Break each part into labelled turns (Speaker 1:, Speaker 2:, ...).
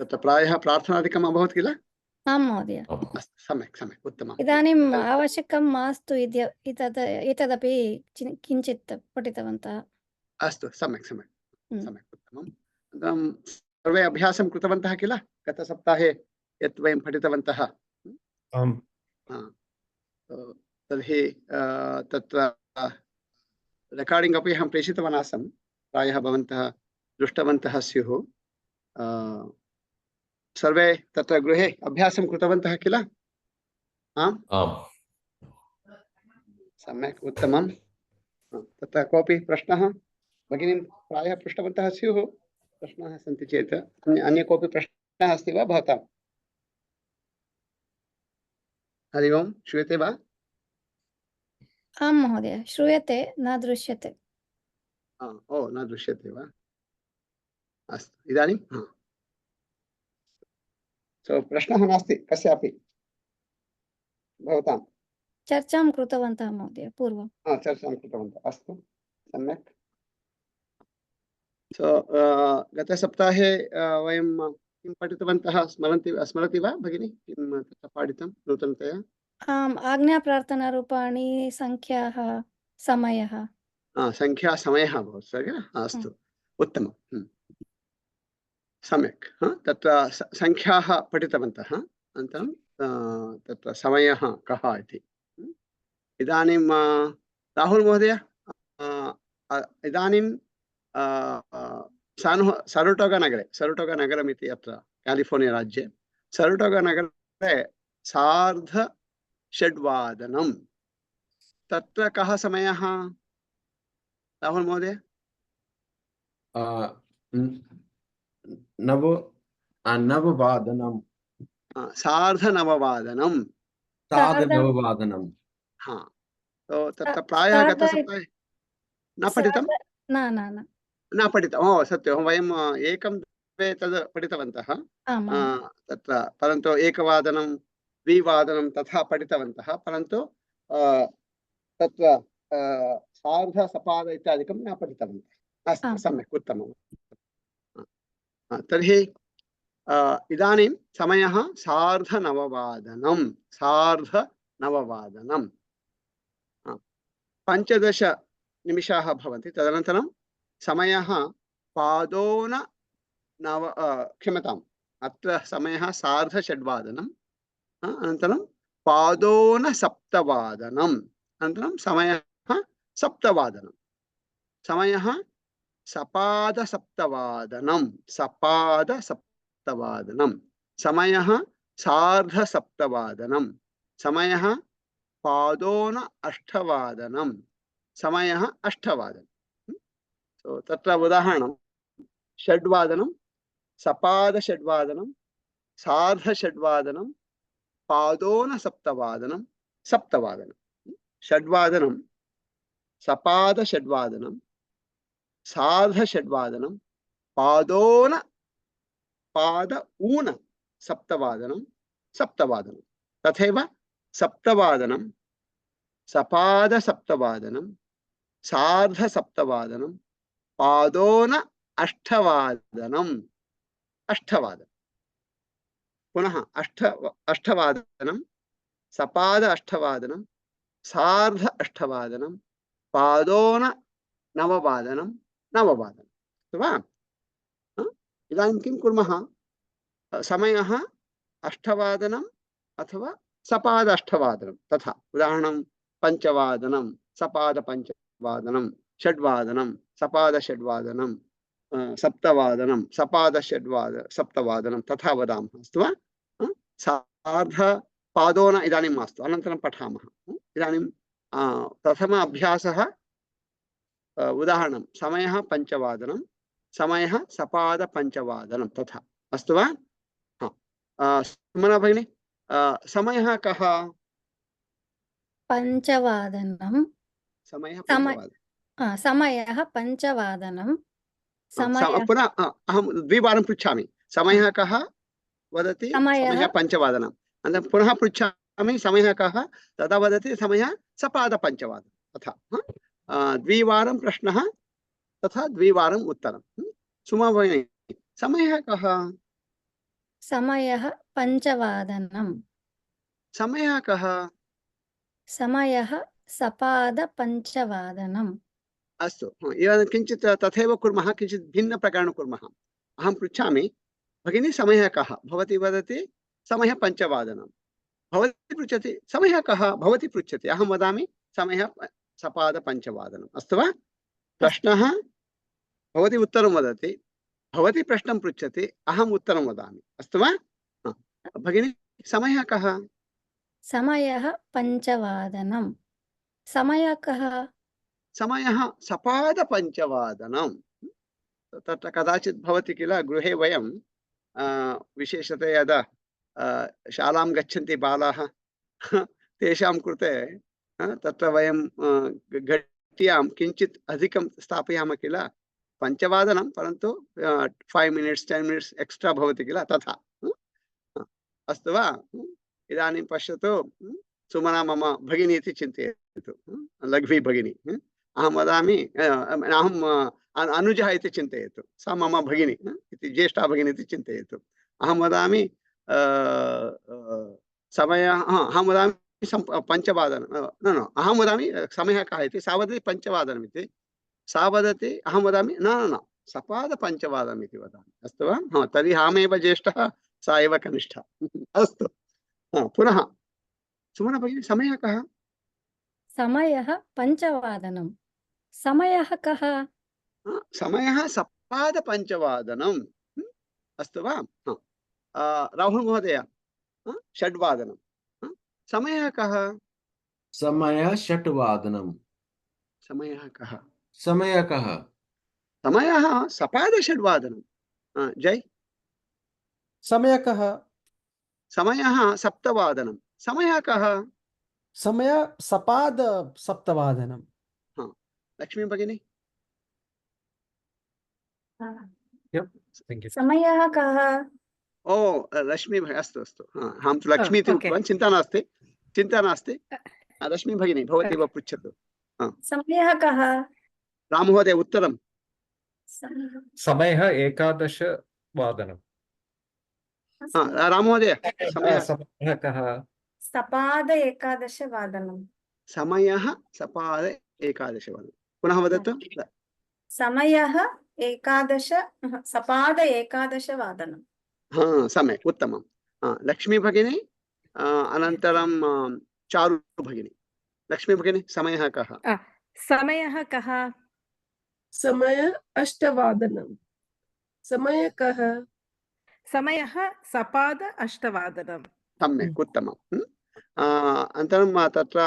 Speaker 1: तत्र प्रायः प्रार्थनादिकम् अभवत् किल?
Speaker 2: आं महोदय।
Speaker 1: अस्तु, सम्यक् सम्यक्, उत्तमम्।
Speaker 2: इदानीम् आवश्यकं मास्तु एतदपि किञ्चित् पठितवन्तः।
Speaker 1: अस्तु, सम्यक् सम्यक् सम्यक्, उत्तमम्। अनन्तरं सर्वे अभ्यासं कृतवन्तः किल गतसप्ताहे यत् वयं पठितवन्तः?
Speaker 3: आम्।
Speaker 1: तर्हि तत्र रेकार्डिङ्ग् अपि अहं प्रेषितवान् आसम्, प्रायः भवन्तः दृष्टवन्तः स्युः। सर्वे तत्र गृहे अभ्यासं कृतवन्तः किल? आम्
Speaker 3: आम्।
Speaker 1: सम्यक्, उत्तमम्। तत्र कोऽपि प्रश्नः? भगिनीं प्रायः पृष्टवन्तः स्युः, प्रश्नाः सन्ति चेत् अन्य कोऽपि प्रश्नः अस्ति वा भवताम्? हरि ओम्, श्रूयते वा?
Speaker 2: आं महोदय, श्रूयते, न दृश्यते।
Speaker 1: ओ, न दृश्यते वा? अस्तु, इदानीं प्रश्नः नास्ति कस्यापि भवतां?
Speaker 2: चर्चां कृतवन्तः महोदय पूर्वं।
Speaker 1: चर्चां कृतवन्तः, अस्तु, सम्यक्। गतसप्ताहे वयं किं पठितवन्तः स्मरति वा भगिनी? किं तत्र पाठितं नूतनतया?
Speaker 2: आम्, आज्ञाप्रार्थनारूपाणि, संख्याः, समयः।
Speaker 1: संख्या समयः भवति किल? अस्तु, उत्तमम्, सम्यक्। तत्र संख्याः पठितवन्तः, अनन्तरं तत्र समयः कः इति। इदानीं राहुल् महोदय, इदानीं सरुटोगा नगरमिति अत्र क्यालिफोर्निया राज्ये सरुटोगा नगरे 6:30 तत्र कः समयः राहुल् महोदय?
Speaker 3: 9:09
Speaker 1: 9:30 हाँ, तो तत्र प्रायः गतसप्ताहे न पठितं? न पठितं। ओ सत्यं, वयम् एकं द्वे तद् पठितवन्तः तत्र, परन्तु 1:00 2:00 तथा पठितवन्तः, परन्तु तत्र सार्धसपाद इत्यादिकं न पठितवन्तः। अस्तु, सम्यक्, उत्तमम्। तर्हि इदानीं समयः 9:30 15 निमिषाः भवन्ति। तदनन्तरं समयः क्षम्यताम्, अत्र समयः 6:30, अनन्तरं 6:45, अनन्तरं समयः 7:00, समयः सपादसप्तवादनं, समयः 6:30, समयः 8:15, समयः 8:00। सो तत्र उदाहरणं 6:00, सपादषड्वादनं, सार्धषड्वादनं, 8:15, 7:00। 6:00, सपादषड्वादनं, सार्धषड्वादनं, 7:00, 7:00, तथैव 7:00, सपादसप्तवादनं, सार्धसप्तवादनं, 8:08, 8:00। पुनः 8:08, सपाद 8:00, सार्ध 8:00, 8:09, 9:00। वा? इदानीं किं कुर्मः? समयः 8:00 अथवा सपाद 8:00 तथा। उदाहरणं 5:00, सपाद 5:00, 6:00, सपाद 6:00, 7:00, सपाद 7:00 तथा वदामः, अस्तु वा? सार्धपादोन इदानीं मास्तु, अनन्तरं पठामः। इदानीं प्रथम अभ्यासः, उदाहरणं समयः 5:00, समयः सपाद 5:00 तथा, अस्तु वा? सुमना भगिनी, समयः कः?
Speaker 2: 5:00,
Speaker 1: समयः
Speaker 2: 5:00,
Speaker 1: पुनः अहं द्विवारं पृच्छामि, समयः कः वदति? समयः 5:00। अनन्तरं पुनः पृच्छामि, समयः कः? तदा वदति समयः सपाद 5:00 तथा। द्विवारं प्रश्नः तथा द्विवारम् उत्तरं। सुमा भगिनी, समयः कः?
Speaker 2: समयः पञ्चवादनं।
Speaker 1: समयः कः?
Speaker 2: समयः सपादपञ्चवादनम्।
Speaker 1: अस्तु, इदानीं किञ्चित् तथैव कुर्मः, किञ्चित् भिन्नप्रकारेण कुर्मः। अहं पृच्छामि, भगिनी समयः कः? भवती वदति समयः पञ्चवादनं। भवती पृच्छति समयः कः? भवती पृच्छति, अहं वदामि समयः सपादपञ्चवादनम्। अस्तु वा? प्रश्नः, भवती उत्तरं वदति, भवती प्रश्नं पृच्छति, अहम् उत्तरं वदामि। अस्तु वा? भगिनी समयः कः?
Speaker 2: समयः पञ्चवादनं। समयः कः?
Speaker 1: समयः सपादपञ्चवादनं। तत्र कदाचित् भवति किल, गृहे वयं विशेषतया यदा शालां गच्छन्ति बालाः तेषां कृते तत्र वयं घट्यां किञ्चित् अधिकं स्थापयामः किल, पञ्चवादनं, परन्तु 5 मिनिट्स् 10 मिनिट्स् एक्स्ट्रा भवति किल, तथा। अस्तु वा? इदानीं पश्यतु, सुमना मम भगिनी इति चिन्तयतु, लघ्वी भगिनी। अहं वदामि, अहम् अनुजः इति चिन्तयतु, सा मम भगिनी इति, ज्येष्ठा भगिनी इति चिन्तयतु। अहं वदामि समयः, अहं वदामि पञ्चवादनं, न अहं वदामि समयः कः इति, सा वदति पञ्चवादनम् इति, सा वदति, अहं वदामि न न न सपादपञ्चवादनम् इति वदामि। अस्तु वा? तर्हि अहमेव ज्येष्ठः, सा एव कनिष्ठा। अस्तु, पुनः सुमना भगिनी समयः कः?
Speaker 2: समयः पञ्चवादनं। समयः कः?
Speaker 1: समयः सपादपञ्चवादनम्। अस्तु वा? राहुल महोदय, षड्वादनं। समयः कः?
Speaker 3: समयः षट्वादनं।
Speaker 1: समयः कः?
Speaker 3: समयः कः?
Speaker 1: समयः सपादषड्वादनं। जय,
Speaker 4: समयः कः?
Speaker 1: समयः सप्तवादनं। समयः कः?
Speaker 4: समयः सपाद सप्तवादनं।
Speaker 1: लक्ष्मी भगिनी,
Speaker 2: समयः कः?
Speaker 1: ओ लक्ष्मी भगिनी, अस्तु अस्तु, अहं तु लक्ष्मी इति उक्तवान्, चिन्ता नास्ति, चिन्ता नास्ति। लक्ष्मी भगिनी भवती एव पृच्छतु।
Speaker 2: समयः कः?
Speaker 1: राममहोदय उत्तरं।
Speaker 5: समयः 11:00
Speaker 1: राममहोदय समयः?
Speaker 5: समयः कः?
Speaker 2: सपाद 11:00।
Speaker 1: समयः सपाद 11:00। पुनः वदतु।
Speaker 2: समयः 11 सपाद 11:00।
Speaker 1: सम्यक्, उत्तमं। लक्ष्मी भगिनी, अनन्तरं चारु भगिनी। लक्ष्मी भगिनी समयः कः?
Speaker 6: समयः कः?
Speaker 7: समयः 8:00। समयः कः?
Speaker 6: समयः सपाद 8:00।
Speaker 1: सम्यक्, उत्तमम्। अनन्तरं तत्र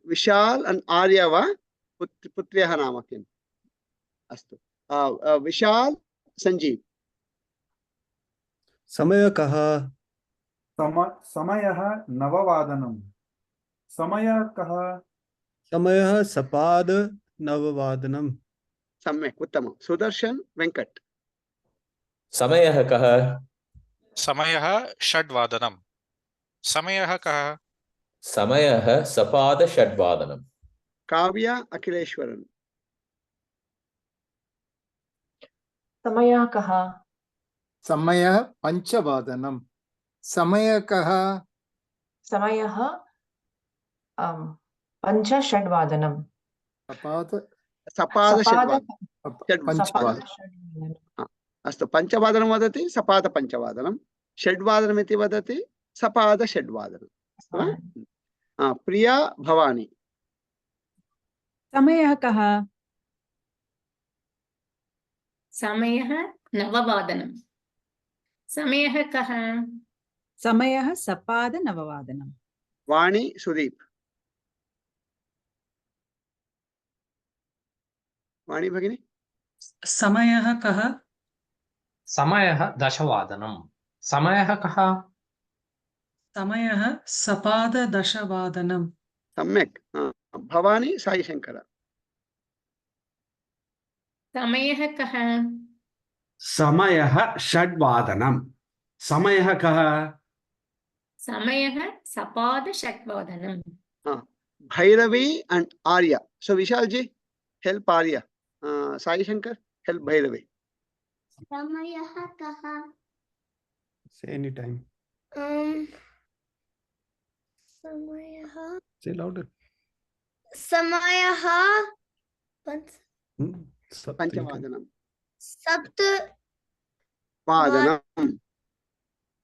Speaker 1: विशाल आर्य वा पुत्र्याः नाम किम्? अस्तु, विशाल संजीव।
Speaker 8: समयः कः?
Speaker 9: समयः 9:00। समयः कः?
Speaker 8: समयः सपाद 9:00।
Speaker 1: सम्यक्, उत्तमं। सुदर्शन वेंकट।
Speaker 10: समयः कः?
Speaker 11: समयः 6:00। समयः कः?
Speaker 10: समयः सपाद 6:00।
Speaker 1: काव्या अखिलेश्वरन।
Speaker 12: समयः कः?
Speaker 9: समयः 5:00। समयः कः?
Speaker 12: समयः 5:06।
Speaker 1: सपाद षड्वादनम्। अस्तु, पञ्चवादनं वदति सपाद पञ्चवादनं, षड्वादनम् इति वदति सपाद षड्वादनं। प्रिया भवानी।
Speaker 6: समयः कः?
Speaker 13: समयः 9:00। समयः कः?
Speaker 6: समयः सपाद 9:00।
Speaker 1: वाणी सुदीप। वाणी भगिनी।
Speaker 14: समयः कः?
Speaker 15: समयः 10:00। समयः कः?
Speaker 14: समयः सपाद 10:00।
Speaker 1: सम्यक्। भवानी साई शंकर।
Speaker 13: समयः कः?
Speaker 3: समयः 6:00। समयः कः?
Speaker 13: समयः सपाद 6:00।
Speaker 1: Bhairavi and Arya. So Vishal ji, help Arya. Sai Shankar, help Bhairavi.
Speaker 16: समयः कः?
Speaker 8: Say any time.
Speaker 16: समयः
Speaker 8: Say louder.
Speaker 16: समयः
Speaker 1: पञ्चवादनं
Speaker 16: सप्तवादनं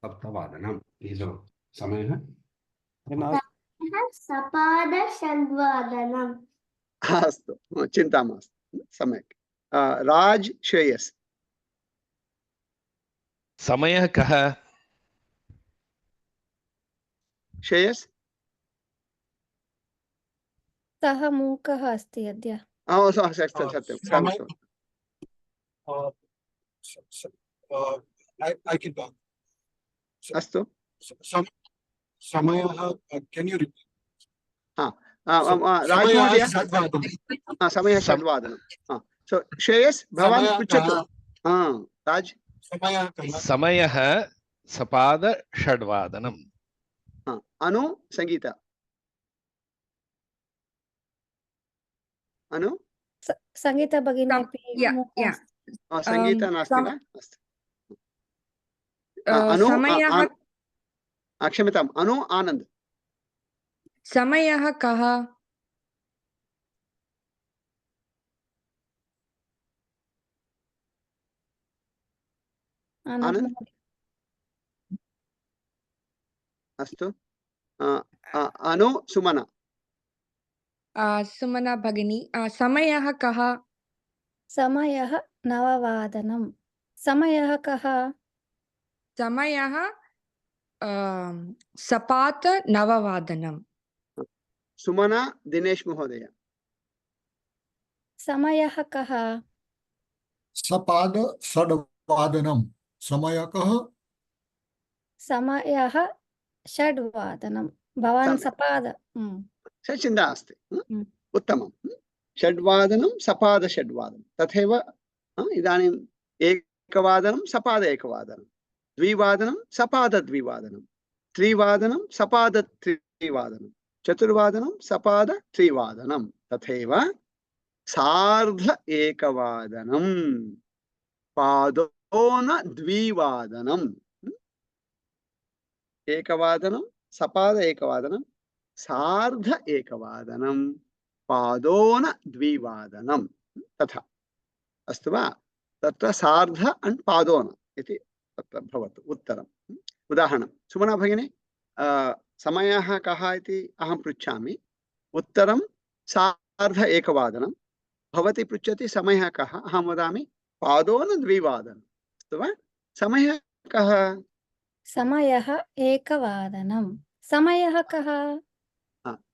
Speaker 3: सप्तवादनं समयः
Speaker 16: सपादषड्वादनम्।
Speaker 1: अस्तु चिन्ता मास्तु सम्यक् राज श्रेयस
Speaker 17: समयः कः
Speaker 1: श्रेयस
Speaker 2: सः मूकः अस्ति अद्य
Speaker 1: सत्यं अस्तु
Speaker 9: समयः can you repeat?
Speaker 1: राजमहोदय समयः षड्वादनं सो श्रेयस भवान् पृच्छतु राज
Speaker 17: समयः सपाद षड्वादनं
Speaker 1: अनु संगीता अनु
Speaker 2: संगीता भगिनी अपि
Speaker 1: संगीता नास्ति वा अनु क्षम्यताम् अनु आनंद
Speaker 18: समयः कः
Speaker 1: अस्तु अनु सुमना
Speaker 18: सुमना भगिनी समयः कः
Speaker 2: समयः 9 समयः कः
Speaker 18: समयः सपाद 9
Speaker 1: सुमना दिनेश महोदय
Speaker 2: समयः कः
Speaker 9: सपाद षड्वादनं समयः कः
Speaker 2: समयः 6 भवान् सपाद
Speaker 1: चिन्ता अस्ति उत्तमं षड्वादनं सपाद षड्वादनं तथैव इदानीम् एकवादनं सपाद एकवादनं द्विवादनं सपाद द्विवादनं त्रिवादनं सपाद त्रिवादनं चतुर्वादनं सपाद त्रिवादनं तथैव सार्ध एकवादनं पादोन द्विवादनं एकवादनं सपाद एकवादनं सार्ध एकवादनं पादोन द्विवादनं तथा अस्तु वा तत्र सार्ध and पादोन इति तत्र भवतु उत्तरम् उदाहरणं सुमना भगिनी समयः कः इति अहं पृच्छामि उत्तरं सार्ध एकवादनं भवती पृच्छति समयः कः अहं वदामि पादोन द्विवादनम् अस्तु वा समयः कः
Speaker 2: समयः एकवादनं समयः कः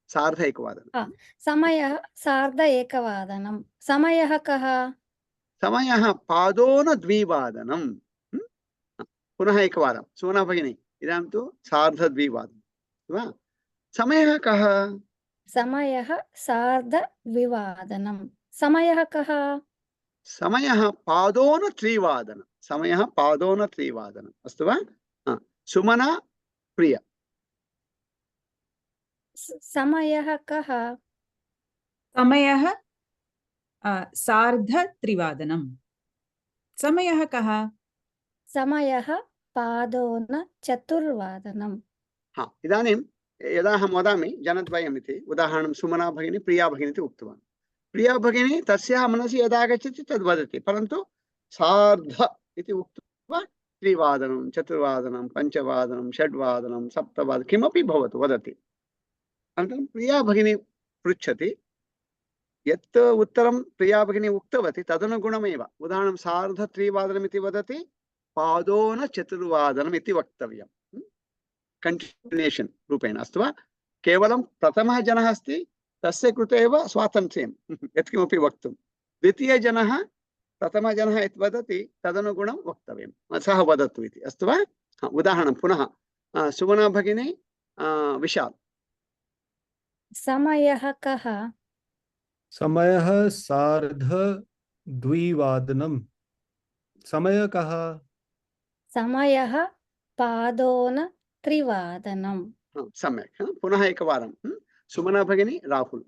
Speaker 1: सार्ध एकवादनं
Speaker 2: समयः सार्ध एकवादनं समयः कः
Speaker 1: समयः पादोन द्विवादनं पुनः एकवारं सुमना भगिनी इदानीं तु सार्ध द्विवादनं समयः कः
Speaker 2: समयः सार्ध द्विवादनं समयः कः
Speaker 1: समयः पादोन त्रिवादनं समयः पादोन त्रिवादनम् अस्तु वा सुमना प्रिया
Speaker 2: समयः कः
Speaker 6: समयः सार्ध त्रिवादनं समयः कः
Speaker 2: समयः पादोन चतुर्वादनं
Speaker 1: इदानीं यदा अहं वदामि जनद्वयम् इति उदाहरणं सुमना भगिनी प्रिया भगिनी इति उक्तवान् प्रिया भगिनी तस्याः मनसि यदागच्छति तद् वदति परन्तु सार्ध इति उक्त्वा त्रिवादनं चतुर्वादनं पञ्चवादनं षड्वादनं सप्तवादनं किमपि भवतु वदति अनन्तरं प्रिया भगिनी पृच्छति यत् उत्तरं प्रिया भगिनी उक्तवती तदनुगुणमेव उदाहरणं सार्ध त्रिवादनम् इति वदति पादोन चतुर्वादनम् इति वक्तव्यं कंटिन्यूएशन रूपेण अस्तु वा केवलं प्रथमः जनः अस्ति तस्य कृते एव स्वातन्त्र्यं यत्किमपि वक्तुं द्वितीयजनः प्रथमजनः यत् वदति तदनुगुणं वक्तव्यं सः वदतु इति अस्तु वा उदाहरणं पुनः सुमना भगिनी विशाल
Speaker 2: समयः कः
Speaker 8: समयः सार्ध द्विवादनं समयः कः
Speaker 2: समयः पादोन त्रिवादनं
Speaker 1: सम्यक् पुनः एकवारं सुमना भगिनी राहुल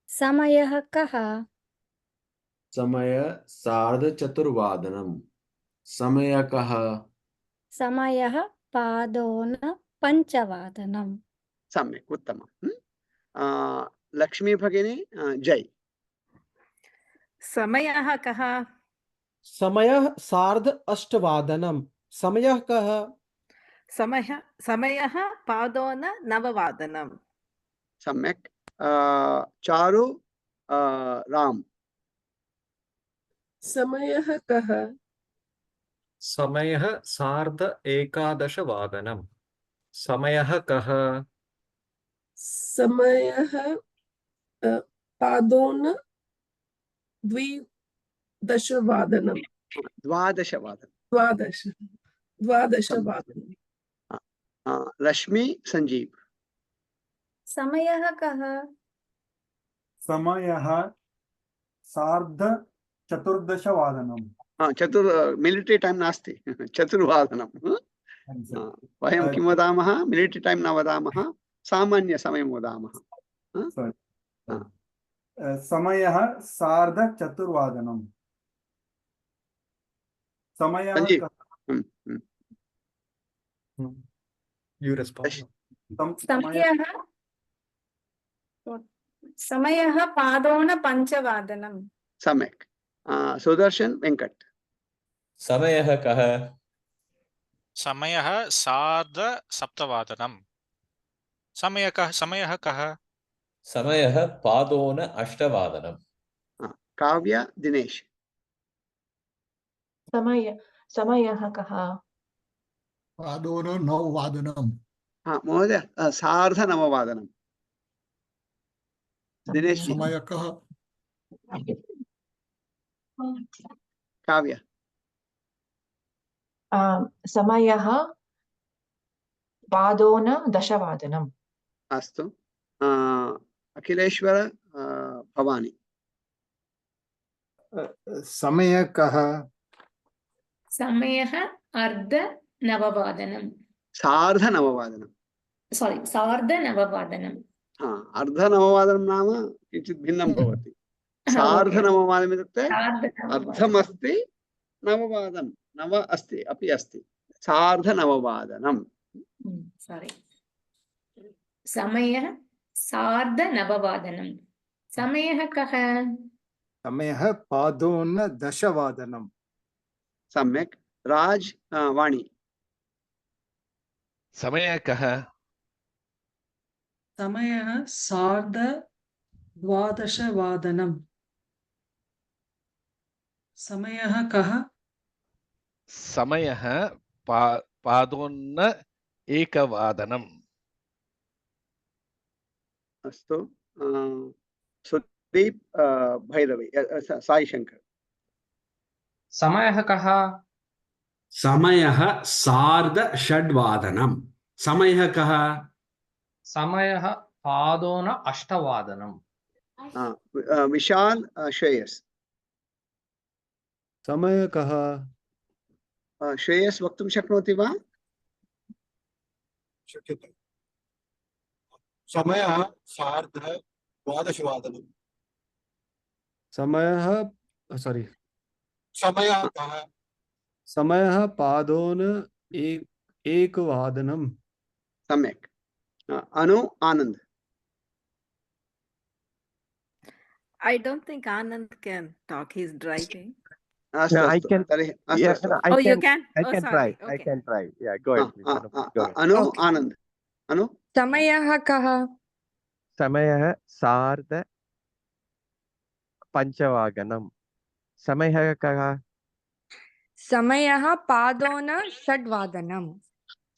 Speaker 2: समयः कः
Speaker 3: समय सार्ध चतुर्वादनं समयः कः
Speaker 2: समयः पादोन पञ्चवादनम्।
Speaker 1: सम्यक्, उत्तमम्। लक्ष्मी भगिनी, जय।
Speaker 6: समयः कः?
Speaker 4: समयः 8:30 समयः कः?
Speaker 6: समयः पादोन नववादनम्।
Speaker 1: सम्यक्। चारु, राम।
Speaker 7: समयः कः?
Speaker 5: समयः 11:30 समयः कः?
Speaker 7: समयः पादोन 12:20 12:20
Speaker 1: रश्मि, संजीव।
Speaker 2: समयः कः?
Speaker 8: समयः 14:14
Speaker 1: मिलिटरी टाइम नास्ति, चतुर्वादनं। वयं किं वदामः? मिलिटरी टाइम न वदामः, सामान्य समयं वदामः।
Speaker 8: समयः 14:15 समयः
Speaker 1: संजीव।
Speaker 5: You respond.
Speaker 2: समयः पादोन पञ्चवादनम्।
Speaker 1: सम्यक्। सुदर्शन, वेंकट।
Speaker 10: समयः कः?
Speaker 11: समयः 7:30 समयः कः?
Speaker 10: समयः पादोन 8
Speaker 1: काव्य, दिनेश।
Speaker 12: समयः कः?
Speaker 9: पादोन 9
Speaker 1: महोदय, 9:30 दिनेश।
Speaker 9: समयः कः?
Speaker 1: काव्य।
Speaker 12: समयः पादोन 10
Speaker 1: अस्तु। अखिलेश्वर, भवानी।
Speaker 8: समयः कः?
Speaker 13: समयः 9:30
Speaker 1: 9:30
Speaker 13: सारी 9:30
Speaker 1: 9:30 नाम किञ्चित् भिन्नं भवति। 9:30 इत्युक्ते अर्धमस्ति, नववादनं, नव अस्ति, अपि अस्ति। 9:30
Speaker 13: सारी समयः 9:30 समयः कः?
Speaker 8: समयः पादोन 10
Speaker 1: सम्यक्। राज, वाणी।
Speaker 17: समयः कः?
Speaker 14: समयः 12:12 समयः कः?
Speaker 17: समयः पादोन 1
Speaker 1: अस्तु। सुदीप, भैरवी, साई शंकर।
Speaker 15: समयः कः?
Speaker 3: समयः 6:30 समयः कः?
Speaker 15: समयः पादोन 8
Speaker 1: विशाल, श्रेयस।
Speaker 8: समयः कः?
Speaker 1: श्रेयस वक्तुं शक्नोति वा?
Speaker 9: शक्यते। समयः 12:12
Speaker 8: समयः सॉरी
Speaker 9: समयः कः?
Speaker 8: समयः पादोन 1
Speaker 1: सम्यक्। अनु, आनंद।
Speaker 6: I don't think Anand can talk. He's driving.
Speaker 1: अस्तु,
Speaker 19: I
Speaker 1: अस्तु,
Speaker 19: can.
Speaker 1: तर्हि अस्तु,
Speaker 19: Yeah,
Speaker 1: अस्तु।
Speaker 6: Oh, you can?
Speaker 19: I
Speaker 6: Oh,
Speaker 19: can
Speaker 6: sorry.
Speaker 19: try. I
Speaker 6: Okay.
Speaker 19: can try. Yeah, go ahead. Please, Anup, go ahead.
Speaker 1: अनु,
Speaker 18: Okay.
Speaker 1: आनंद। अनु।
Speaker 18: समयः कः?
Speaker 19: समयः 5:05 समयः कः?
Speaker 18: समयः पादोन 6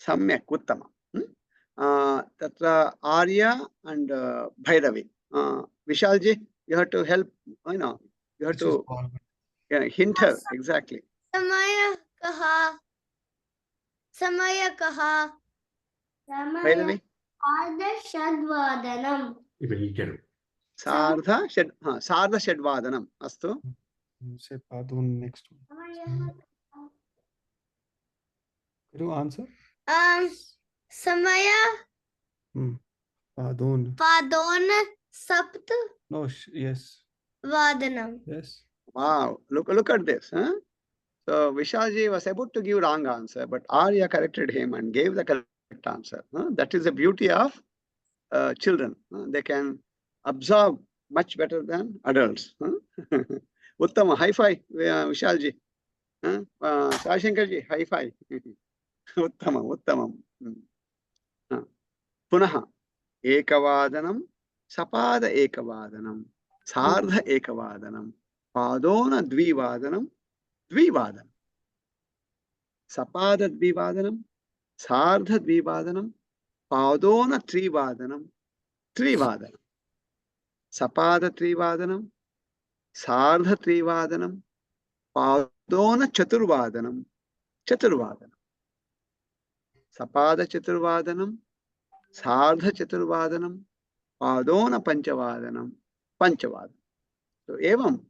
Speaker 1: सम्यक्, उत्तमम्। तत्र आर्य and Bhairavi. Vishal ji, you have to help, you have to hint her exactly.
Speaker 16: समयः कः? समयः कः?
Speaker 1: भैरवी।
Speaker 16: 6:30
Speaker 1: सार्धषड्वादनम्। अस्तु।
Speaker 8: Say पादोन next one. Could you answer?
Speaker 16: समयः
Speaker 8: पादोन
Speaker 16: 7:00
Speaker 8: no yes
Speaker 16: वादनम्।
Speaker 8: yes
Speaker 1: Wow, look at this, huh? So Vishalji was about to give wrong answer, but Arya corrected him and gave the correct answer. That is the beauty of children. They can absorb much better than adults. Uttama, high five, Vishalji. Sashankarji, high five. Uttamam. Punaha. Ekavadanam, sapada ekavadanam, sardha ekavadanam, padona dvivadanam, dvivadanam. Sapada dvivadanam, sardha dvivadanam, padona trivadanam, trivadanam. Sapada trivadanam, sardha trivadanam, padona chaturvadanam, chaturvadanam. Sapada chaturvadanam, sardha chaturvadanam, padona panchavadanam, panchavadanam. So evam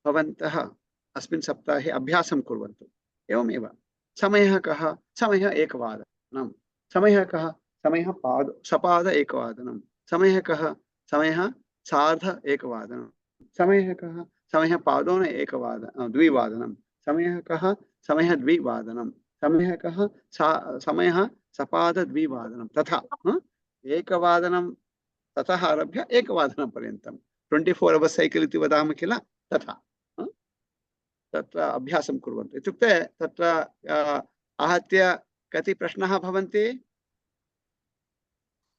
Speaker 1: bhavantah अस्मिन् सप्ताहे अभ्यासं कुर्वन्तु. एवमेव समयः कः? समयः एकवादनं. समयः कः? समयः सपाद एकवादनं. समयः कः? समयः सार्ध एकवादनं. समयः कः? समयः पादोन द्विवादनं. समयः कः? समयः द्विवादनं. समयः कः? समयः सपाद द्विवादनं. तथा एकवादनं ततः आरभ्य एकवादनं पर्यन्तं 24 hours cycle इति वदामः किल, तथा तत्र अभ्यासं कुर्वन्तु. इत्युक्ते तत्र आहत्य कति प्रश्नाः भवन्ति?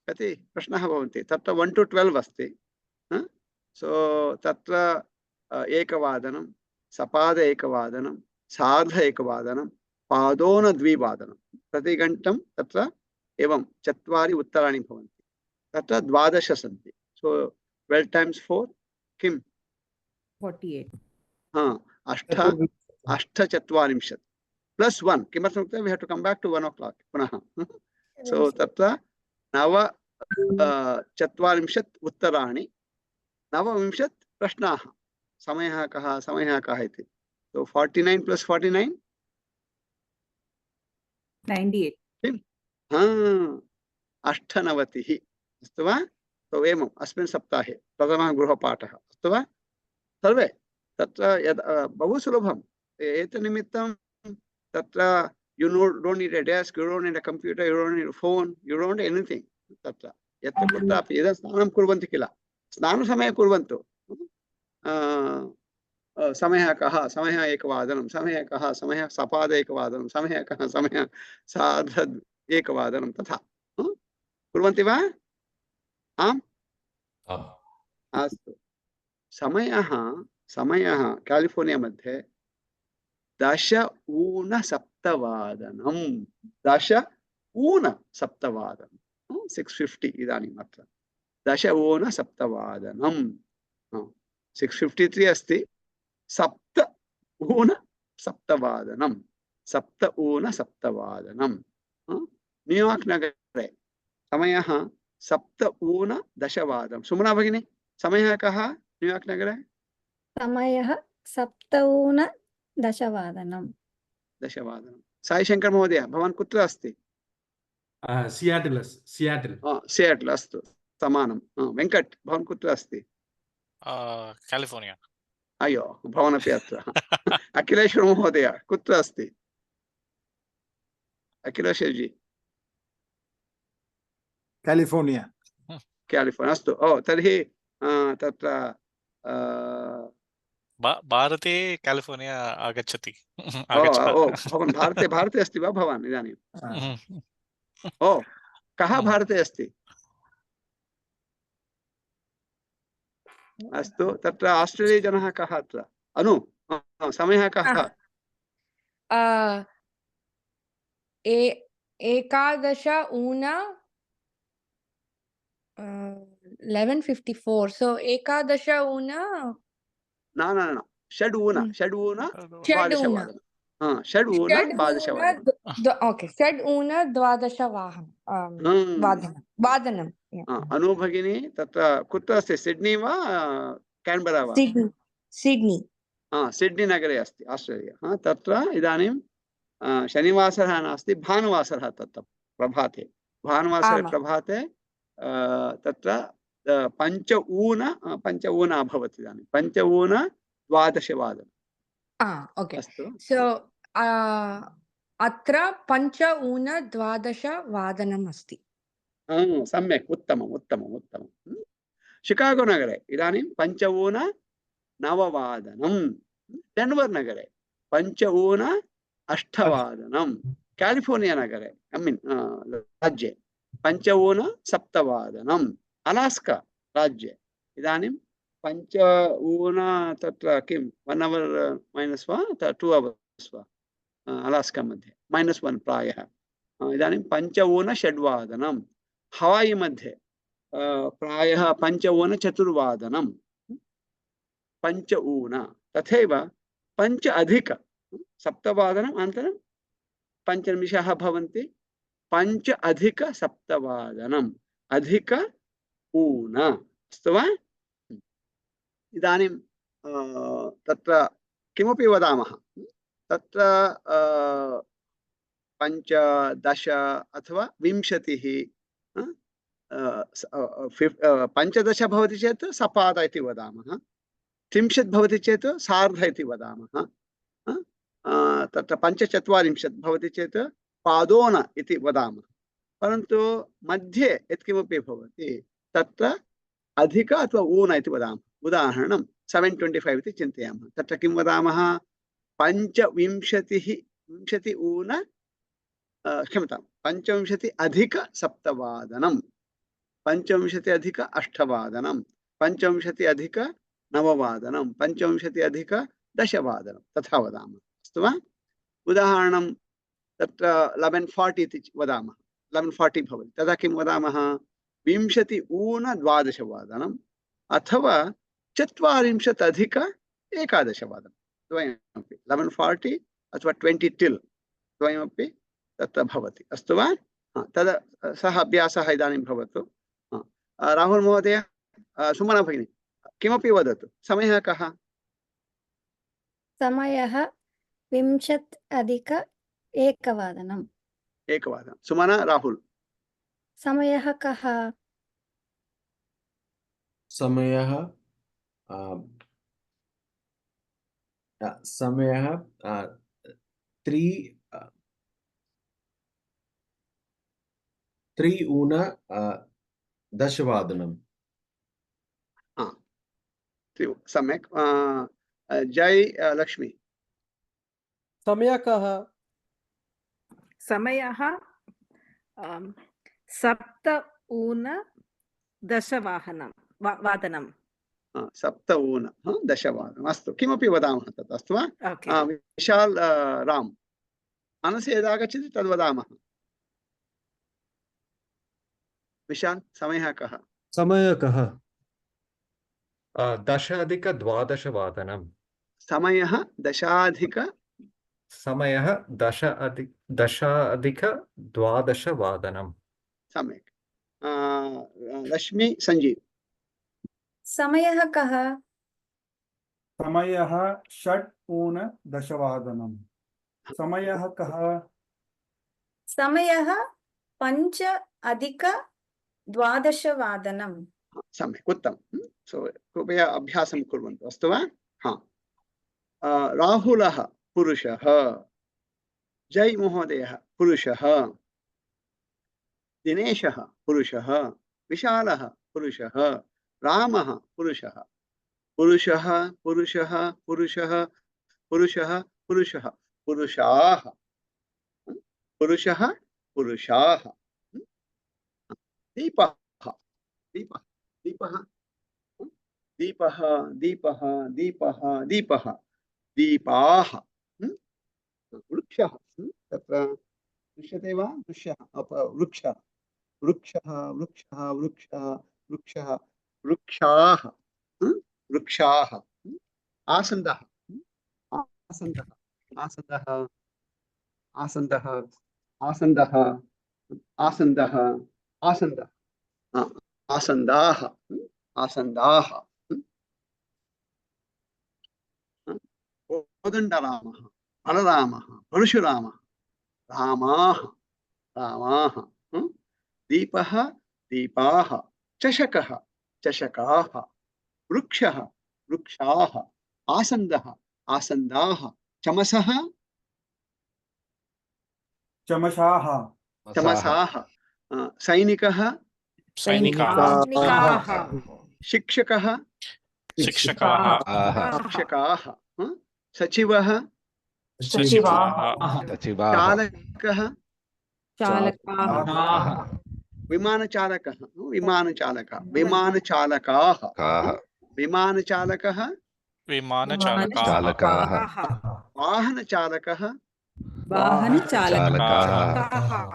Speaker 1: कति प्रश्नाः भवन्ति? तत्र 1 to 12 अस्ति. सो तत्र एकवादनं, सपाद एकवादनं, सार्ध एकवादनं, पादोन द्विवादनं. प्रतिघण्टं तत्र एवं 4 उत्तराणि भवन्ति. तत्र 12 सन्ति. सो 12 times 4 किं?
Speaker 6: 48.
Speaker 1: अष्टचत्वारिंशत् प्लस 1. किमर्थम्? We have to come back to 1 o'clock पुनः. सो तत्र 49 उत्तराणि, 49 प्रश्नाः. समयः कः? समयः कः इति. सो 49 + 49
Speaker 6: 98.
Speaker 1: 98. अस्तु वा? तो एवम् अस्मिन् सप्ताहे प्रथमः गृहपाठः. अस्तु वा? सर्वे तत्र बहु सुलभम्. एतन्निमित्तं तत्र you don't need a desk, you don't need a computer, you don't need a phone, you don't need anything. तत्र यत्र कुत्रापि यदा स्नानं कुर्वन्ति किल, स्नानसमये कुर्वन्तु. समयः कः? समयः एकवादनं. समयः कः? समयः सपाद एकवादनं. समयः कः? समयः सार्ध एकवादनं. तथा कुर्वन्ति वा? आम् अस्तु. समयः कैलिफोर्निया मध्ये 10:07 10:07 6:50 इदानीम् अत्र 10:07 6:53 अस्ति. 7:07 7:07 न्यूयार्क नगरे समयः 7:10 सुमना भगिनी, समयः कः न्यूयार्क नगरे?
Speaker 2: समयः 7:10
Speaker 1: साई शंकर महोदय, भवान् कुत्र अस्ति? सियाटल अस्तु, समानं. वेंकट, भवान् कुत्र अस्ति?
Speaker 11: कैलिफोर्निया.
Speaker 1: अयो, भवानपि अत्र. अखिलेश्वर महोदय कुत्र अस्ति? अखिलेश्वर जी
Speaker 9: कैलिफोर्निया.
Speaker 1: अस्तु. तर्हि तत्र
Speaker 11: भारते कैलिफोर्निया आगच्छति.
Speaker 1: भवान् भारते अस्ति वा भवान् इदानीं? कः भारते अस्ति? अस्तु. तत्र आस्ट्रेलिया जनः कः अत्र? अनु, समयः कः?
Speaker 18: 11:54. So 11:11
Speaker 1: न षड्
Speaker 18: वादनं.
Speaker 1: अनु भगिनी तत्र कुत्र अस्ति? सिड्नी वा कैनबरा वा?
Speaker 18: सिड्नी.
Speaker 1: सिड्नी नगरे अस्ति आस्ट्रेलिया. तत्र इदानीं शनिवासरः नास्ति, भानुवासरः. तत्र प्रभाते भानुवासरे प्रभाते तत्र 5:05 अभवत्. इदानीं 5:12.
Speaker 18: Okay. So अत्र 5:12 अस्ति।
Speaker 1: सम्यक्, उत्तमम् उत्तमम् उत्तमम्। शिकागो नगरे इदानीं 5:09 डेन्वर् नगरे 5:08 कैलिफोर्निया नगरे राज्ये 5:07 अलास्का राज्ये इदानीं 5 तत्र किं 1 hour माइनस् वा 2 hours वा अलास्का मध्ये -1 प्रायः इदानीं 5:06 हवाई मध्ये प्रायः 5:04 5 तथैव 5+7 अनन्तरं 5 निमिषाः भवन्ति 5+7 अधिक ऊन अस्तु वा इदानीं तत्र किमपि वदामः तत्र 15 अथवा 20 15 भवति चेत् सपाद इति वदामः 30 भवति चेत् सार्ध इति वदामः तत्र 45 भवति चेत् पादोन इति वदामः परन्तु मध्ये यत्किमपि भवति तत्र अधिक अथवा ऊन इति वदामः उदाहरणं 725 इति चिन्तयामः तत्र किं वदामः 25 ऊन क्षम्यतां 25 अधिक 7 25 अधिक 8 25 अधिक 9 25 अधिक 10 तथा वदामः अस्तु वा उदाहरणं तत्र 11:40 इति वदामः 11:40 भवति तदा किं वदामः 20 ऊन 12 अथवा 40 अधिक 11 द्वयमपि 11:40 अथवा 20 till द्वयमपि तत्र भवति अस्तु वा तदा सः अभ्यासः इदानीं भवतु राहुल महोदय सुमना भगिनी किमपि वदतु समयः कः
Speaker 2: समयः 20:01
Speaker 1: सुमना राहुल
Speaker 2: समयः कः
Speaker 3: समयः 3:10
Speaker 1: सम्यक् जय लक्ष्मी
Speaker 4: समयः कः
Speaker 6: समयः 7:10 वादनं
Speaker 1: 7:10 अस्तु किमपि वदामः तत् अस्तु वा विशाल राम मनसि यदागच्छति तद् वदामः विशाल समयः कः
Speaker 5: 10:12
Speaker 1: समयः
Speaker 5: 10:12
Speaker 2: समयः
Speaker 1: लक्ष्मी संजीव
Speaker 18: समयः कः
Speaker 8: समयः 6:10 समयः कः
Speaker 18: समयः 5:12
Speaker 1: सम्यक् उत्तमं सो कृपया अभ्यासं कुर्वन्तु अस्तु वा राहुलः पुरुषः जय महोदयः पुरुषः दिनेशः पुरुषः विशालः पुरुषः रामः पुरुषः पुरुषः पुरुषः पुरुषः पुरुषः पुरुषः पुरुषाः पुरुषः पुरुषाः दीपः दीपः दीपः दीपः दीपः दीपः दीपः दीपाः वृक्षः तत्र दृश्यते वा दृश्यः वृक्षः वृक्षः वृक्षः वृक्षः वृक्षः वृक्षाः वृक्षाः आसन्दः आसन्दः आसन्दः आसन्दः आसन्दः आसन्दः आसन्दः आसन्दाः आसन्दाः कोदण्डरामः बलरामः परशुरामः रामाः रामाः दीपः दीपाः चषकः चषकाः वृक्षः वृक्षाः आसन्दः आसन्दाः चमसः
Speaker 8: चमसाः
Speaker 1: चमसाः सैनिकः
Speaker 11: सैनिकाः
Speaker 1: शिक्षकः
Speaker 11: शिक्षकाः
Speaker 1: शिक्षकाः सचिवः
Speaker 11: सचिवाः
Speaker 1: चालकः
Speaker 14: चालकाः
Speaker 1: विमानचालकः विमानचालकाः विमानचालकः
Speaker 11: विमानचालकाः
Speaker 1: वाहनचालकः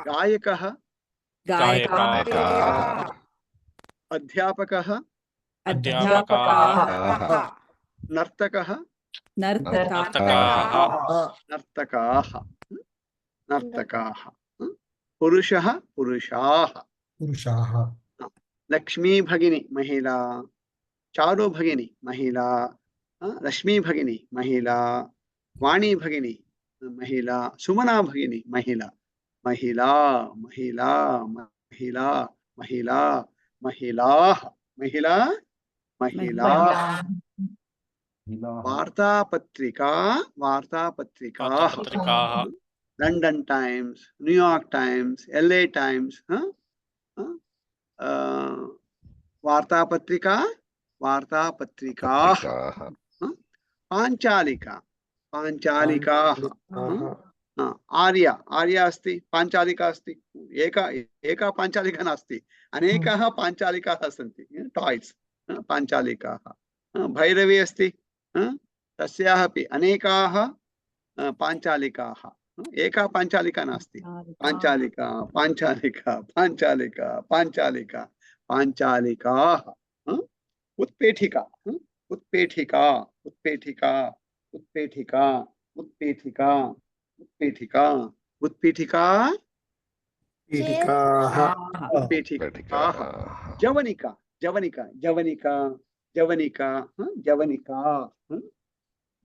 Speaker 1: गायकः अध्यापकः नर्तकः नर्तकाः पुरुषः पुरुषाः लक्ष्मी भगिनी महिला चारु भगिनी महिला रश्मि भगिनी महिला वाणी भगिनी महिला सुमना भगिनी महिला महिला महिला महिला महिला महिलाः महिला महिला वार्तापत्रिकाः London times New York times LA times वार्तापत्रिकाः पांचालिकाः आर्या अस्ति पांचालिका अस्ति एका पांचालिका नास्ति अनेकाः पांचालिकाः सन्ति टॉयस् पांचालिकाः भैरवी अस्ति तस्याः अपि अनेकाः पांचालिकाः एका पांचालिका नास्ति पांचालिका पांचालिका पांचालिका पांचालिका पांचालिकाः उत्पेठिका उत्पेठिका उत्पेठिका उत्पेठिका उत्पेठिका उत्पेठिका उत्पीठिका उत्पीठिकाः जवनिका जवनिका जवनिका जवनिका जवनिका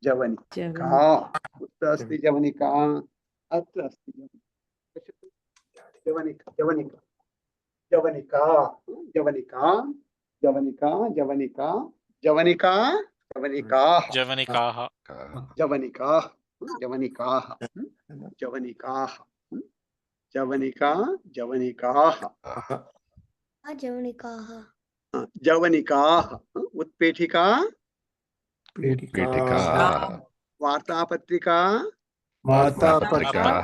Speaker 1: जवनिका कुत्र अस्ति जवनिका अत्र अस्ति जवनिका जवनिका जवनिका जवनिका जवनिका जवनिका जवनिका जवनिकाः
Speaker 11: जवनिकाः
Speaker 1: जवनिकाः जवनिकाः जवनिकाः जवनिका जवनिकाः
Speaker 16: जवनिकाः
Speaker 1: जवनिकाः उत्पेठिका वार्तापत्रिका मासपत्रिका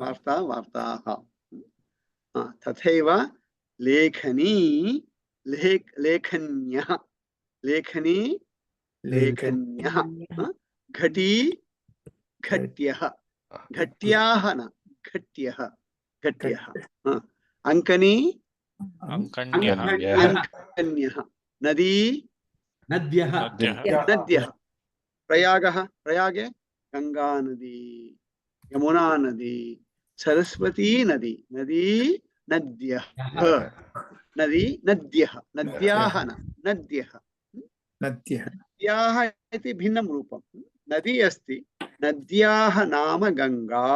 Speaker 1: वार्ता वार्ताः तथैव लेखनी लेखन्यः लेखनी लेखन्यः घटी घट्यः घट्याः न घट्यः घट्यः अंकनी अंकन्यः नदी
Speaker 5: नद्यः
Speaker 1: नद्यः प्रयागः प्रयागे गंगा नदी यमुना नदी सरस्वती नदी नदी नद्यः नदी नद्यः नद्याः न नद्यः नद्याः इति भिन्नं रूपं नदी अस्ति नद्याः नाम गंगा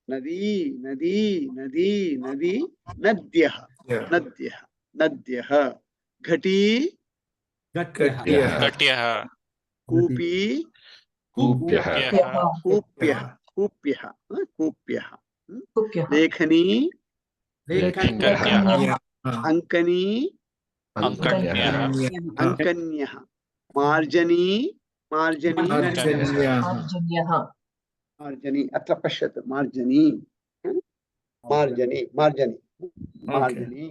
Speaker 1: नदी नदी नदी नदी नद्यः नद्यः नद्यः घटी
Speaker 11: घट्यः
Speaker 1: कूपी कूप्यः कूप्यः कूप्यः कूप्यः लेखनी अंकनी अंकन्यः मार्जनी मार्जनी मार्जनी अत्र पश्यतु मार्जनी मार्जनी मार्जनी मार्जनी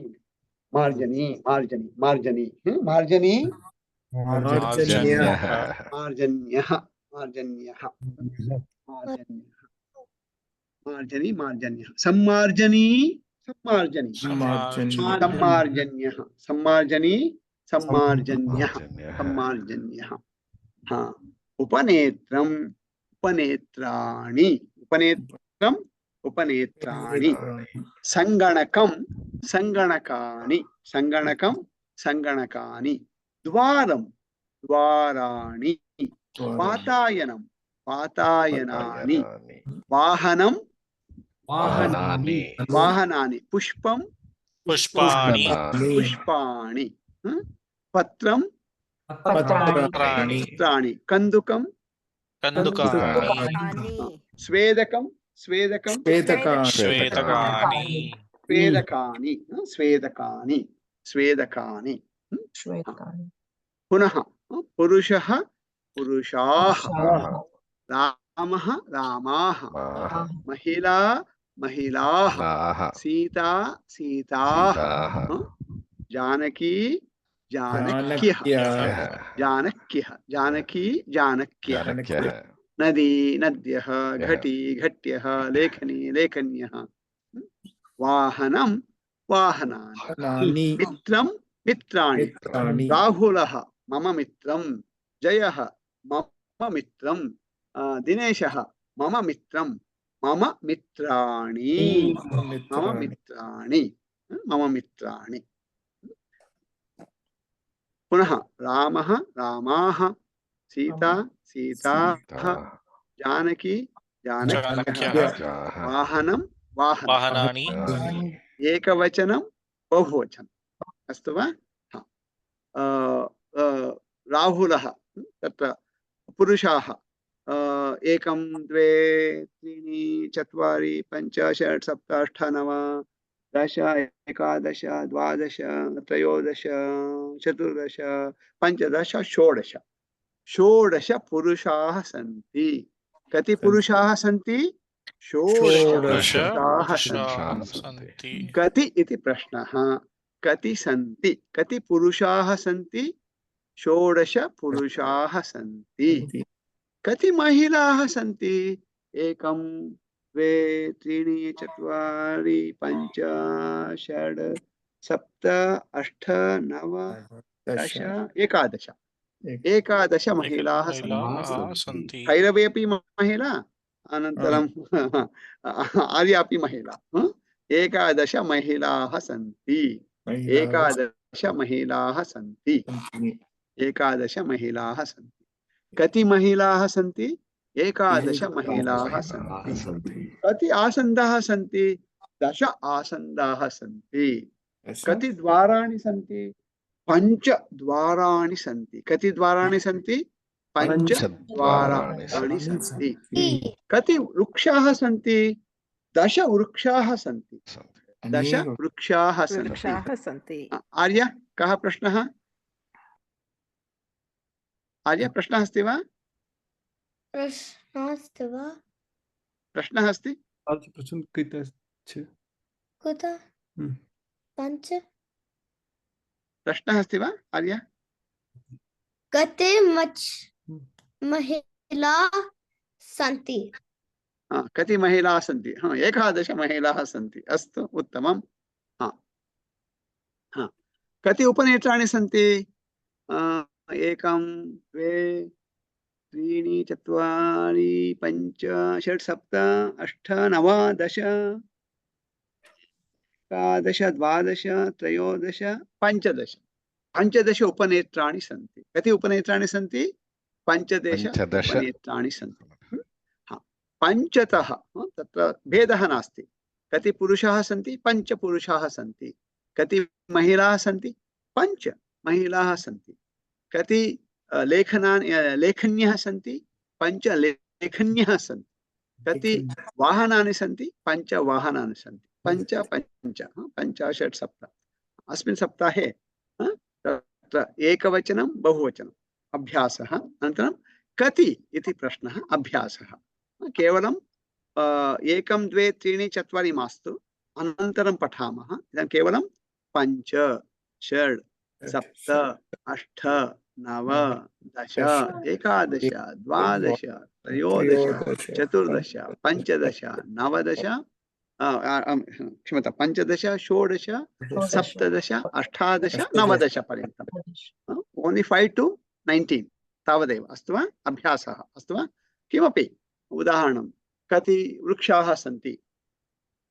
Speaker 1: मार्जनी मार्जनी मार्जनी मार्जनी मार्जन्यः मार्जन्यः मार्जनी मार्जन्यः सम्मार्जनी सम्मार्जनी सम्मार्जन्यः सम्मार्जनी सम्मार्जन्यः सम्मार्जन्यः हाँ उपनेत्रम् उपनेत्राणि उपनेत्रम् उपनेत्राणि संगणकं संगणकानि संगणकं संगणकानि द्वारं द्वाराणि वातायनं वातायनानि वाहनं
Speaker 17: वाहनानि
Speaker 1: वाहनानि पुष्पं
Speaker 11: पुष्पाणि
Speaker 1: पुष्पाणि पत्रं
Speaker 11: पत्राणि
Speaker 1: पत्राणि कन्दुकं
Speaker 11: कन्दुकानि
Speaker 1: स्वेदकं स्वेदकं
Speaker 11: श्वेतकानि
Speaker 1: स्वेदकानि स्वेदकानि स्वेदकानि
Speaker 12: श्वेतकानि
Speaker 1: पुनः पुरुषः पुरुषाः रामः रामाः महिला महिलाः सीता सीताः जानकी जानक्यः जानक्यः जानकी जानक्यः नदी नद्यः घटी घट्यः लेखनी लेखन्यः वाहनं वाहनानि मित्रं मित्राणि राहुलः मम मित्रं जयः मम मित्रं दिनेशः मम मित्रं मम मित्राणि मम मित्राणि मम मित्राणि पुनः रामः रामाः सीता सीताः जानकी जानक्यः वाहनं वाहनानि एकवचनं बहुवचनं अस्तु वा राहुलः तत्र पुरुषाः एकं द्वे त्रीणि चत्वारि पञ्च षट् सप्त अष्ट नव दश एकादश द्वादश त्रयोदश चतुर्दश पञ्चदश षोडश षोडश पुरुषाः सन्ति कति पुरुषाः सन्ति षोडश पुरुषाः सन्ति कति इति प्रश्नः कति सन्ति कति पुरुषाः सन्ति षोडश पुरुषाः सन्ति कति महिलाः सन्ति एकं द्वे त्रीणि चत्वारि पञ्च षड् सप्त अष्ट नव दश एकादश एकादश महिलाः सन्ति भैरवी अपि महिला अनन्तरं आर्या अपि महिला एकादश महिलाः सन्ति एकादश महिलाः सन्ति एकादश महिलाः सन्ति कति महिलाः सन्ति एकादश महिलाः सन्ति कति आसन्दाः सन्ति 10 आसन्दाः सन्ति कति द्वाराणि सन्ति 5 द्वाराणि सन्ति कति द्वाराणि सन्ति 5 द्वाराणि सन्ति कति वृक्षाः सन्ति 10 वृक्षाः सन्ति 10 वृक्षाः सन्ति आर्य कः प्रश्नः आर्य प्रश्नः अस्ति वा प्रश्नः अस्ति प्रश्नः अस्ति वा आर्य
Speaker 16: कति महिलाः सन्ति
Speaker 1: कति महिलाः सन्ति एकादश महिलाः सन्ति अस्तु उत्तमं कति उपनेत्राणि सन्ति एकं द्वे त्रीणि चत्वारि पञ्च षट् सप्त अष्ट नव दश एकादश द्वादश त्रयोदश पञ्चदश पञ्चदश उपनेत्राणि सन्ति कति उपनेत्राणि सन्ति 15 उपनेत्राणि सन्ति पञ्चतः तत्र भेदः नास्ति कति पुरुषाः सन्ति 5 पुरुषाः सन्ति कति महिलाः सन्ति 5 महिलाः सन्ति कति लेखन्यः सन्ति 5 लेखन्यः सन्ति कति वाहनानि सन्ति 5 वाहनानि सन्ति 5 5 षट् सप्त अस्मिन् सप्ताहे तत्र एकवचनं बहुवचनम् अभ्यासः अनन्तरं कति इति प्रश्नः अभ्यासः केवलं 1 2 3 4 मास्तु अनन्तरं पठामः इदानीं केवलं 5 6 7 8 9 10 एकादश द्वादश त्रयोदश चतुर्दश पञ्चदश नवदश क्षम्यतां 15 16 17 18 19 पर्यन्तम् ओन्ली 5 to 19 तावदेव अस्तु वा अभ्यासः अस्तु वा किमपि उदाहरणं कति वृक्षाः सन्ति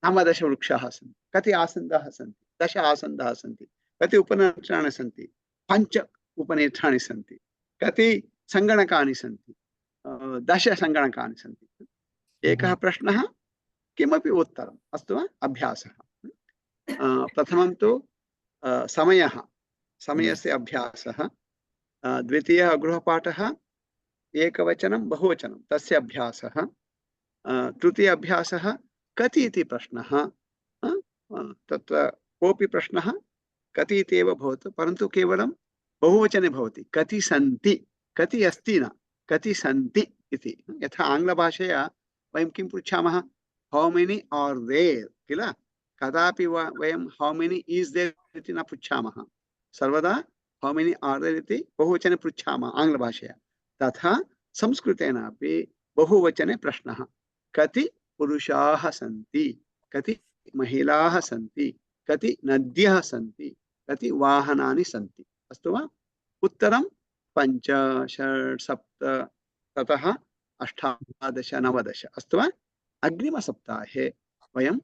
Speaker 1: 19 वृक्षाः सन्ति कति आसन्दाः सन्ति 10 आसन्दाः सन्ति कति उपनेत्राणि सन्ति 5 उपनेत्राणि सन्ति कति सङ्गणकानि सन्ति 10 सङ्गणकानि सन्ति एकः प्रश्नः किमपि उत्तरम् अस्तु वा अभ्यासः प्रथमं तु समयः समयस्य अभ्यासः द्वितीयः गृहपाठः एकवचनं बहुवचनं तस्य अभ्यासः तृतीय अभ्यासः कति इति प्रश्नः तत्र कोऽपि प्रश्नः कति इति एव भवतु परन्तु केवलं बहुवचने भवति कति सन्ति कति अस्ति न कति सन्ति इति यथा आङ्ग्लभाषया वयं किं पृच्छामः हाउ मेनी आर् देर् किल कदापि वयं हाउ मेनी इस् देर् इति न पृच्छामः सर्वदा हाउ मेनी आर् देर् इति बहुवचने पृच्छामः आङ्ग्लभाषया तथा संस्कृतेनापि बहुवचने प्रश्नः कति पुरुषाः सन्ति कति महिलाः सन्ति कति नद्यः सन्ति कति वाहनानि सन्ति अस्तु वा उत्तरं 5 6 7 ततः 18 19 अस्तु वा अग्रिमसप्ताहे वयं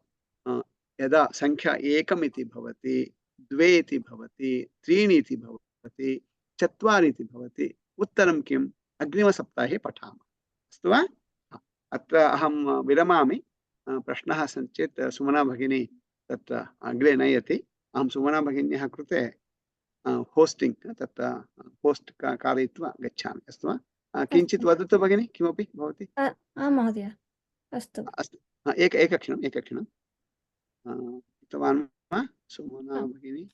Speaker 1: यदा संख्या 1 इति भवति 2 इति भवति 3 इति भवति 4 इति भवति उत्तरं किम् अग्रिमसप्ताहे पठामः अस्तु वा अत्र अहं विरमामि प्रश्नः सन्ति चेत् सुमना भगिनी तत्र अग्रे नयति अहं सुमना भगिन्याः कृते होस्टिङ्ग् तत्र पोस्ट् कारयित्वा गच्छामि अस्तु वा किञ्चित् वदतु भगिनी किमपि भवति
Speaker 2: आं महोदय अस्तु
Speaker 1: अस्तु एकक्षणं उक्तवान् वा सुमना भगिनी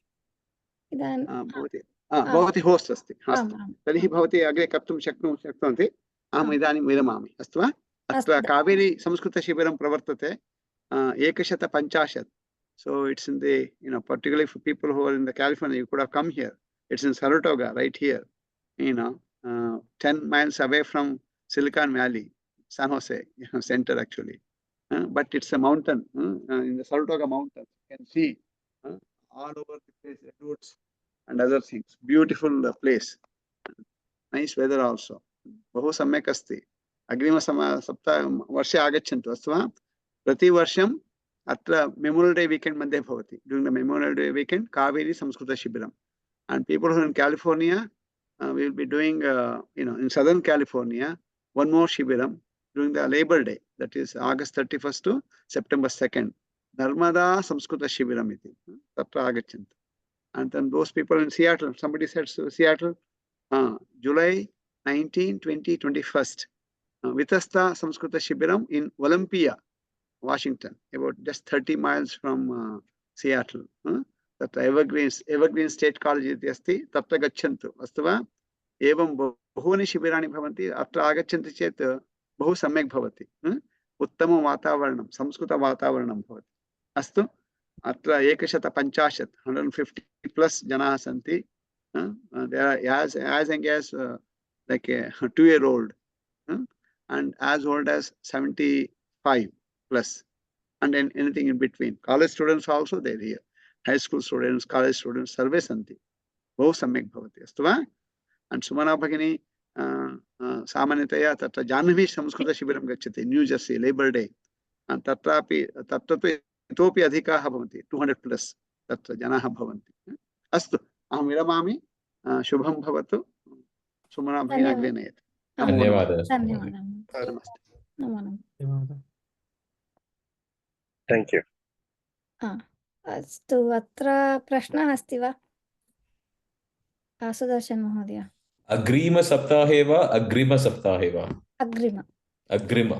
Speaker 1: भवती होस्ट् अस्ति अस्तु तर्हि भवती अग्रे कर्तुं शक्नुवन्ति अहम् इदानीं विरमामि अस्तु वा अत्र कावेरी संस्कृतशिबिरं प्रवर्तते 150 so it's in the particularly for people who are in the California you could have come here it's in Saratoga right here 10 miles away from Silicon Valley San Jose center actually but it's a mountain in the Saratoga mountains you can see all over the place redwoods and other things beautiful place nice weather also बहु सम्यक् अस्ति अग्रिम वर्षे आगच्छन्तु अस्तु वा प्रतिवर्षं अत्र मेमोरियल् डे वीकेंड मध्ये भवति during the Memorial Day weekend Kaveri Sanskrit शिबिरम and people who are in California will be doing in southern California one more shibiram during the Labor Day that is August 31st to September 2nd Narmada Samskrita Shibiram iti tatra agachantu and then those people in Seattle somebody said Seattle July 19 20 21st Vitasta Samskrita Shibiram in Olympia Washington about just 30 miles from Seattle तत्र एवर्ग्रीन् state college इति अस्ति तत्र गच्छन्तु अस्तु वा एवं बहूनि शिबिराणि भवन्ति अत्र आगच्छन्ति चेत् बहु सम्यक् भवति उत्तमं वातावरणं संस्कृतवातावरणं भवति अस्तु अत्र 150 150 प्लस् जनाः सन्ति as young as like a 2-year-old and as old as 75 plus and then anything in between college students also there here high school students college students सर्वे सन्ति बहु सम्यक् भवति अस्तु वा and सुमना भगिनी सामान्यतया तत्र जाह्नवी संस्कृतशिबिरं गच्छति न्यू जर्सी लेबर् डे तत्र तु इतोपि अधिकाः भवन्ति 200 प्लस् तत्र जनाः भवन्ति अस्तु अहं विरमामि शुभं भवतु सुमना भगिनी अग्रे नयतु
Speaker 10: धन्यवादः
Speaker 2: नमस्ते
Speaker 19: थैंक यू
Speaker 2: अस्तु अत्र प्रश्नः अस्ति वा सुदर्शन महोदय
Speaker 10: अग्रिमसप्ताहे वा अग्रिमसप्ताहे वा अग्रिम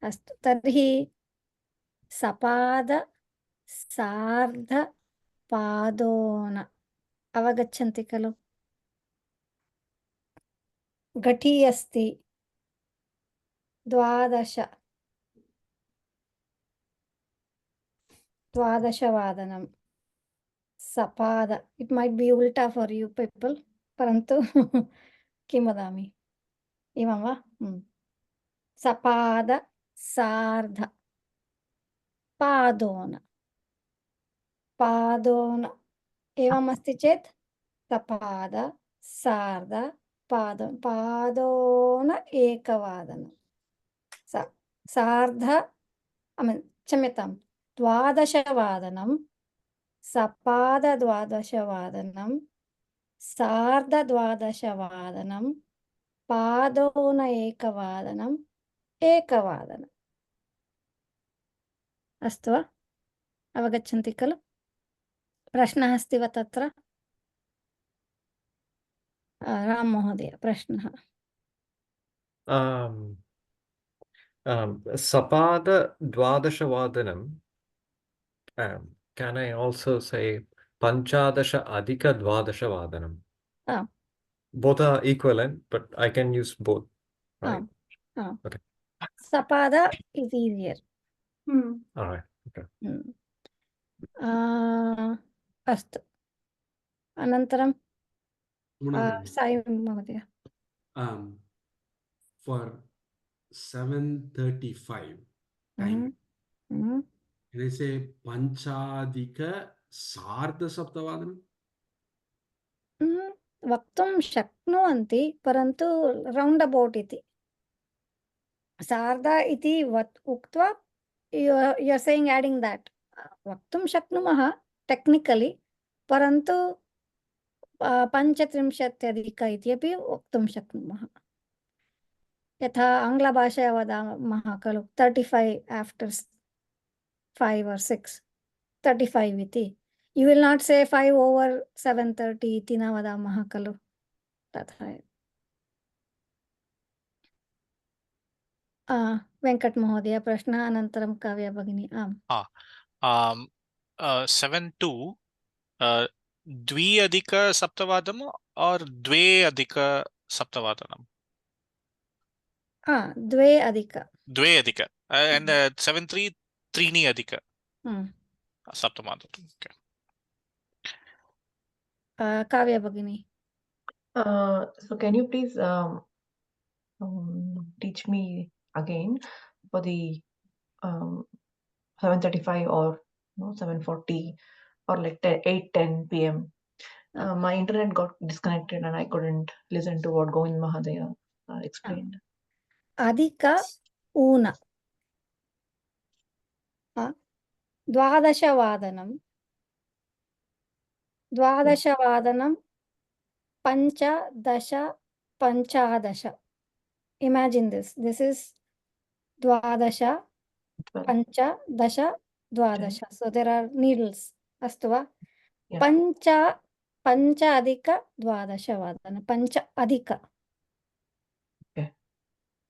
Speaker 2: अस्तु तर्हि सपाद सार्ध पादोन अवगच्छन्ति खलु घटी अस्ति 12 वादनं सपाद इट माइट बी उल्टा फॉर यू पीपल परंतु किं वदामि एवं वा सपाद सार्ध पादोन एवम् अस्ति चेत् सपाद सार्ध पादोन एकवादनं सार्ध क्षम्यतां 12 वादनं सपाद 12 वादनं सार्ध 12 वादनं पादोन एकवादनम् एकवादनम् अस्तु वा अवगच्छन्ति खलु प्रश्नः अस्ति वा तत्र राम महोदय प्रश्नः
Speaker 5: सपाद द्वादशवादनं can I also say panchadasha adhika dvadashawadanam? Both are equivalent, but I can use both. Right? Okay.
Speaker 2: Sapada is easier.
Speaker 5: All right. Okay.
Speaker 2: अस्तु अनन्तरं साई महोदय
Speaker 20: for 7:35 time. Can I say panchadika sardha saptavadanam?
Speaker 2: वक्तुं शक्नुवन्ति परन्तु round about इति सार्ध इति उक्त्वा U R saying adding that वक्तुं शक्नुमः टेक्निकलि परन्तु 35 इति अपि वक्तुं शक्नुमः यथा आङ्ग्लभाषया वदामः खलु 35 आफ्टर् 5 or 6 35 इति you will not say 5 over 7:30 इति न वदामः खलु तथा वेङ्कट महोदय प्रश्नः अनन्तरं काव्या भगिनी आम्
Speaker 11: 7:2 द्वि अधिक सप्तवादनम् और द्वे अधिक सप्तवादनम्
Speaker 2: द्वे अधिक
Speaker 11: and 7:3 त्रीणि अधिक सप्तवादनम्
Speaker 2: काव्या भगिनी
Speaker 12: So can you please teach me again for the 7:35 or 7:40 or like 8:10 p.m. My internet got disconnected and I couldn't listen to what Govind Mahadaya explained.
Speaker 2: Adhika una द्वादशवादनं पञ्चदश imagine this is द्वादश पञ्चदश द्वादश so there are needles अस्तु वा पञ्च अधिक द्वादशवादनं पञ्च अधिक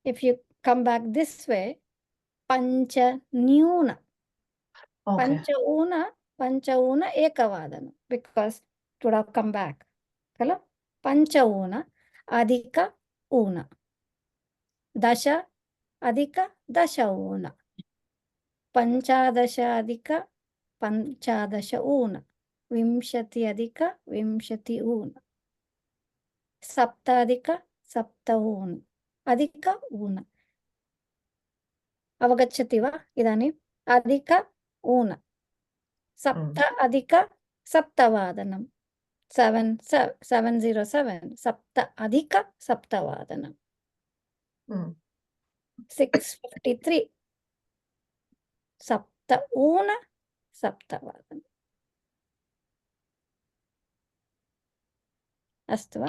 Speaker 2: if you come back this way पञ्च न्यून पंच ऊन एकवादन because it would have come back खलु पंच ऊन अधिक ऊन दश अधिक दश ऊन पंचादश अधिक पंचादश ऊन विंशति अधिक विंशति ऊन सप्त अधिक सप्त ऊन अधिक ऊन अवगच्छति वा इदानीम् अधिक ऊन सप्त अधिक सप्तवादनं 707 सप्त अधिक सप्तवादनं 6:53 सप्त ऊन सप्तवादनम् अस्तु वा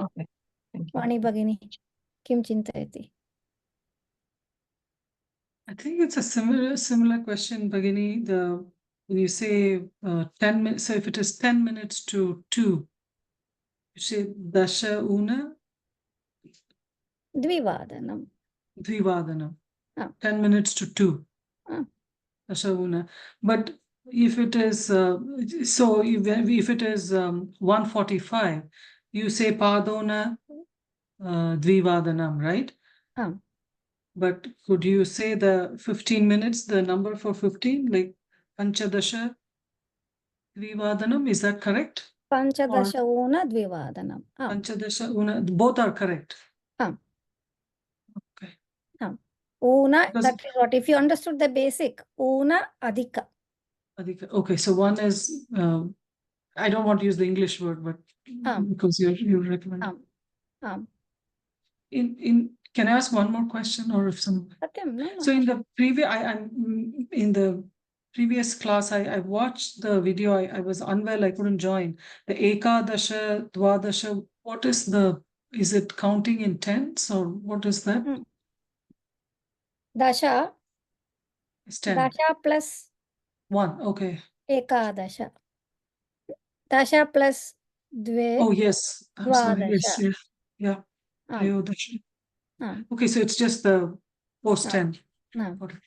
Speaker 2: वाणी भगिनी किं चिन्तयति
Speaker 14: I think it's a similar question, Bhagini. When you say 10 minutes, so if it is 10 minutes to 2, you say dasha una
Speaker 2: Dvivadanam.
Speaker 14: 10 minutes to 2. Dasha una. But if it is if it is 1:45, you say padona dvivadanam, right? But could you say the 15 minutes, the number for 15, like Panchadasha Dvivadanam, is that correct?
Speaker 2: Panchadasha Una Dvivadanam.
Speaker 14: Panchadasha Una, both are correct. Okay.
Speaker 2: Una, that is what, if you understood the basic, Una Adhika.
Speaker 14: Adhika. Okay, so one is, I don't want to use the English word, but because you recommend. Can I ask one more question, or if some? So in the previous class, I watched the video. I was unwell. I couldn't join the Ekadasha, Dwadasha. What is the is it counting in tens or what is that?
Speaker 2: Dasha.
Speaker 14: It's 10.
Speaker 2: Dasha plus
Speaker 14: 1. Okay.
Speaker 2: Ekadasha. Dasha plus Dve.
Speaker 14: Oh, yes. I'm sorry. Yes,
Speaker 2: Dvadasha.
Speaker 14: yeah. त्रयोदश.
Speaker 2: Ah.
Speaker 14: Okay, so it's just the post 10.
Speaker 2: Ah.
Speaker 14: Got it.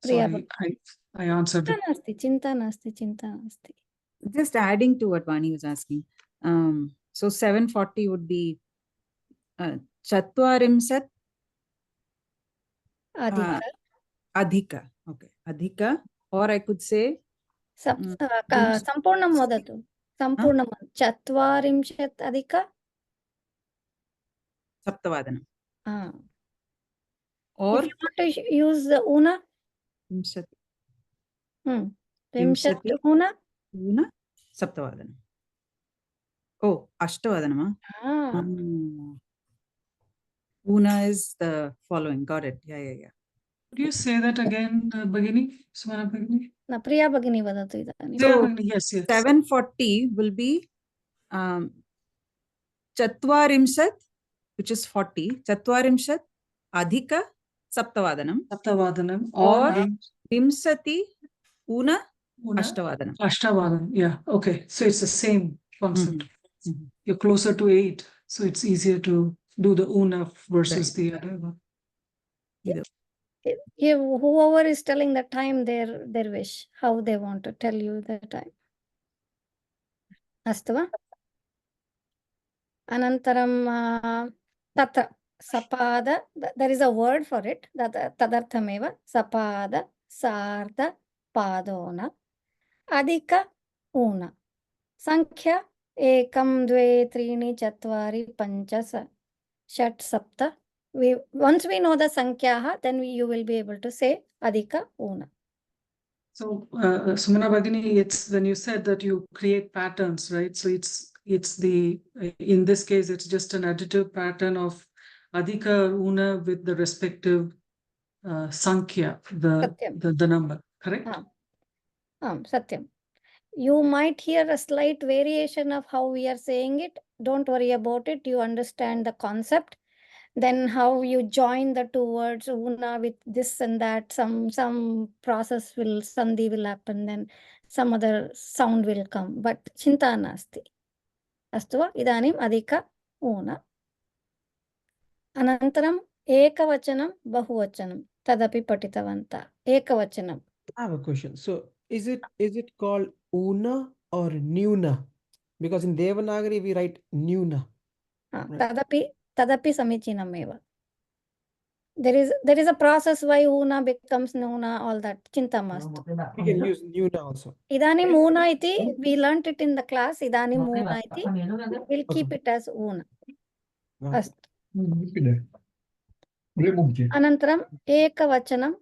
Speaker 2: Priya
Speaker 14: Sorry, I answered it.
Speaker 2: Chinta nasti.
Speaker 18: Just adding to what Vani was asking. So 740 would be Chatvarimsat
Speaker 2: Adhika.
Speaker 18: Adhika. Okay. Adhika. Or I could say
Speaker 2: Sampurnam vadatu. Sampurnam. Chatvarimshat adhika
Speaker 18: Saptavadanam.
Speaker 2: Or if you want to use the una.
Speaker 18: Vimshat.
Speaker 2: Vimshat una.
Speaker 18: Una Saptavadanam. Oh, Ashtavadanam. Una is the following. Got it. Yeah.
Speaker 14: Could you say that again, Bhagini? Sumana Bhagini?
Speaker 2: Na Priya Bhagini vadatu idani.
Speaker 18: So,
Speaker 14: yes.
Speaker 18: 740 will be Chatvarimshat, which is 40. Chatvarimshat Adhika Saptavadanam.
Speaker 14: Saptavadanam.
Speaker 18: Or Vimsati Una Ashtavadanam.
Speaker 14: Ashtavadanam. Yeah. Okay. So it's the same concept. You're closer to 8. So it's easier to do the una versus the other one.
Speaker 2: Whoever is telling the time, their wish, how they want to tell you the time. Astava. Anantaram tatra sapada. There is a word for it. Tadarthameva sapada sarda padona adhika una sankhya ekam dve trini chatvari pancha shat sapta. Once we know the sankyaha, then you will be able to say adhika una.
Speaker 14: So Sumana Bhagini, it's when you said that you create patterns, right? So it's the, in this case, it's just an additive pattern of adhika una with the respective sankhya, the number, correct?
Speaker 2: Satyam. You might hear a slight variation of how we are saying it. Don't worry about it. You understand the concept. Then how you join the two words una with this and that, some process will, sandhi will happen, then some other sound will come. But chinta nasti. Astu va idanim adhika una. Anantaram ekavachanam bahuvachanam tadapi patitavanta. Ekavachanam.
Speaker 4: I have a question. So is it called una or nuna? Because in Devanagari we write nuna.
Speaker 2: Tadapi samichinam eva. There is a process why una becomes nuna, all that. Chinta mastu.
Speaker 4: We can use nuna also.
Speaker 2: Idanim una iti, we learnt it in the class. Idanim una iti, we'll keep it as una. Astu. Anantaram ekavachanam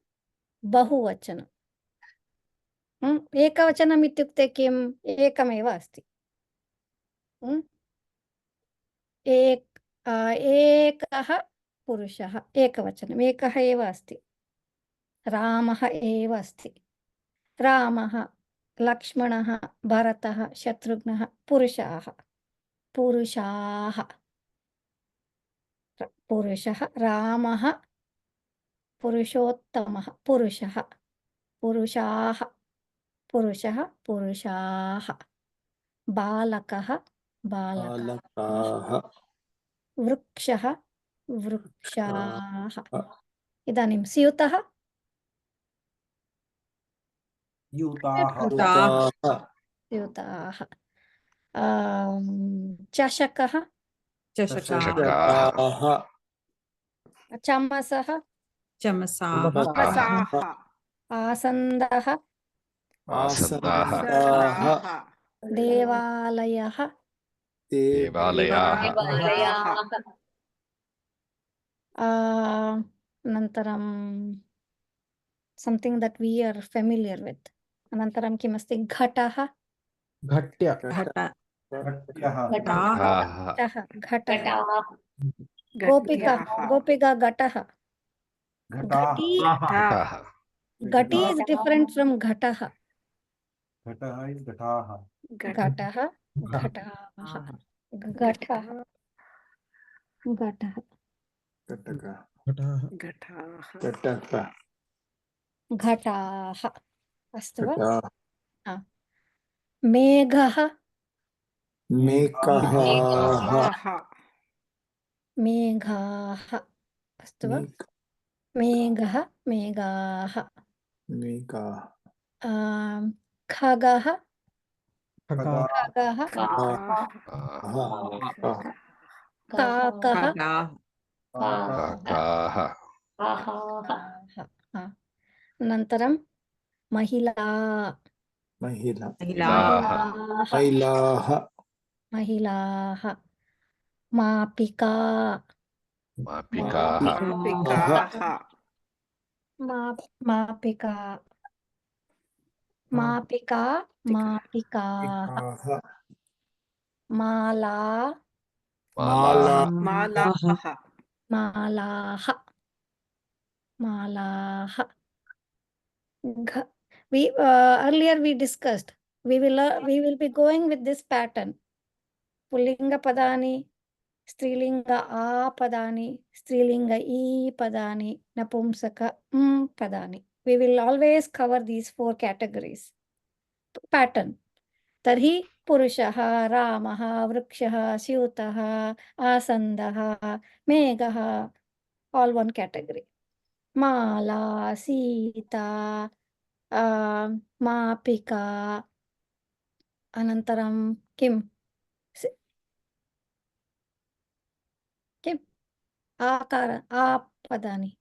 Speaker 2: bahuvachanam. Ekavachanam ityukte kim ekameva asti. Ekah purushah ekavachanam ekah eva asti. Ramah eva asti. Ramah, Lakshmanah, Bharatah, Shatrugnah, Purushah. Purushah. Purushah, Ramah, Purushottamah, Purushah. Purushah. Purushah, Purushah. Balakah, Balakah. Vrukshah, Vrukshah. Idanim Siyutah.
Speaker 8: Yutaha.
Speaker 2: Yutaha. Chashakah.
Speaker 8: Chashakaha.
Speaker 2: Chamasah.
Speaker 18: Chamasaha.
Speaker 2: Asandah.
Speaker 9: Asandaha.
Speaker 2: Devalayah.
Speaker 9: Devalayah.
Speaker 2: Anantaram something that we are familiar with. Anantaram kimasti ghataha.
Speaker 4: Ghatya.
Speaker 2: Ghataha. Gopika ghataha. Ghati is different from ghataha.
Speaker 8: Ghataha is ghataha.
Speaker 2: Ghataha. Ghataha. Ghataha. घटः
Speaker 8: घटकः
Speaker 14: घटाः
Speaker 2: घटाः अस्तु वा?
Speaker 8: घटाः
Speaker 2: हा। मेघः
Speaker 8: मेघः
Speaker 2: मेघाः अस्तु वा? मेघः मेघाः
Speaker 8: मेघः
Speaker 2: खगः
Speaker 14: खगाः
Speaker 2: खगः काकः
Speaker 17: काकाः
Speaker 2: अनन्तरं महिला
Speaker 17: महिलाः
Speaker 2: महिलाः मापिका
Speaker 17: मापिकाः
Speaker 2: मापिका मापिका मापिकाः माला
Speaker 17: मालाः
Speaker 2: मालाः मालाः earlier we discussed we will be going with this pattern. Pullinga padani, strilinga a padani, strilinga e padani, napumsaka padani. We will always cover these 4 categories. Pattern. Tarhi पुरुषः रामः वृक्षः स्यूतः आसन्दः मेघः, all one category. माला सीता मापिका अनन्तरं किम् आकार आपदानि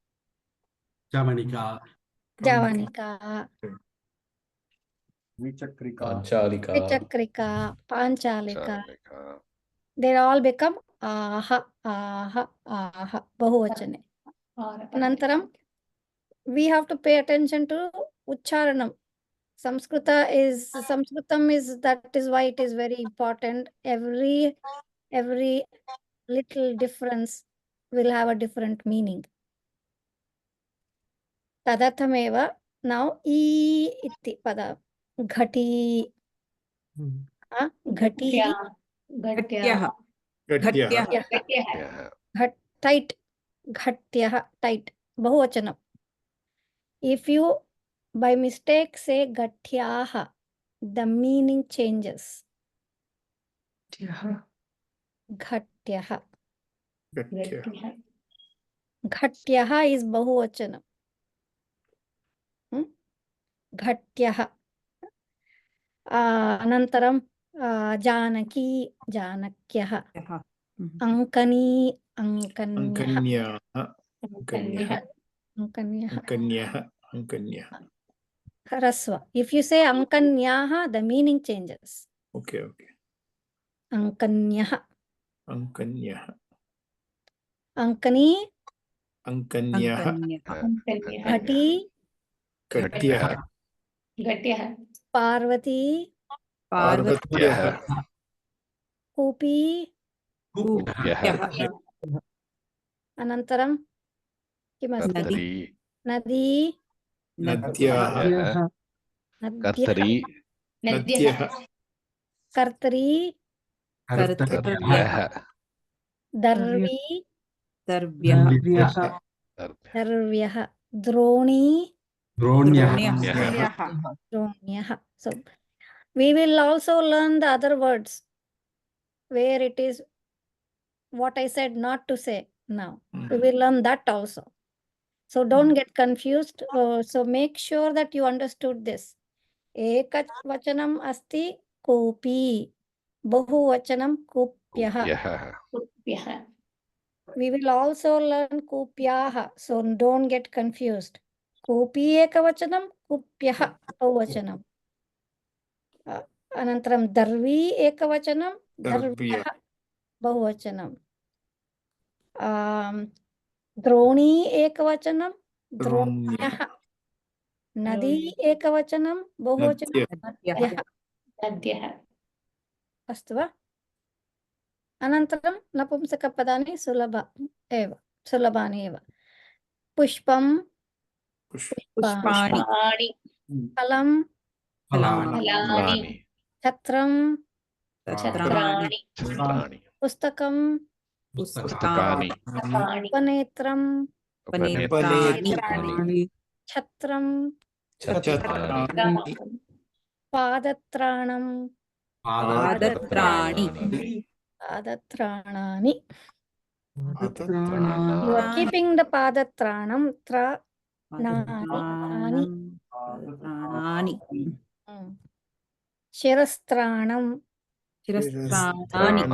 Speaker 20: जवनिका
Speaker 2: जवनिका
Speaker 10: पाञ्चालिका
Speaker 2: पाञ्चालिका they all become आह आह आह बहुवचने. अनन्तरं we have to pay attention to ucharanam. Sanskritam is, that is why it is very important. Every little difference will have a different meaning. Tadathameva. Now e iti pada ghati ghati tight ghatyah tight bahuvachanam. If you by mistake say ghatyah, the meaning changes. Ghatyah ghatyah is bahuvachanam. Ghatyah. Anantaram Janaki Janakyah. Ankani Ankanyah. Rasva. If you say Ankanyaha, the meaning changes.
Speaker 8: Okay.
Speaker 2: Ankanyah. Ankani. Ghati. Parvati. Kupi. Anantaram Kimasti. Nadi.
Speaker 17: Nadyah.
Speaker 2: Kartari. Darvi. Darvyah. Droni. Dronyah. So we will also learn the other words where it is what I said not to say now. We will learn that also. So don't get confused. So make sure that you understood this. Ekavachanam asti kopi. Bahuvachanam kupyah. We will also learn kupyah. So don't get confused. Kopi ekavachanam, kupyah bahuvachanam. Anantaram darvi ekavachanam, darvyah bahuvachanam. Droni ekavachanam, dronyah. Nadi ekavachanam, bahuvachanam, nadyah. Astu va? Anantaram napumsakapadani sulabani eva. Pushpam, pushpani. Phalam, phalani. Chatram, chatrani. Pustakam,
Speaker 17: पुस्तकानि
Speaker 2: उपनेत्रम्
Speaker 17: उपनेत्राणि
Speaker 2: छत्रम्
Speaker 17: छत्राणि
Speaker 2: पादत्राणम्
Speaker 17: पादत्राणि
Speaker 2: पादत्राणानि.
Speaker 17: पादत्राणि
Speaker 2: You are keeping the padatranam
Speaker 18: पादत्राणानि
Speaker 2: Shirastranam.
Speaker 17: शिरस्त्राणानि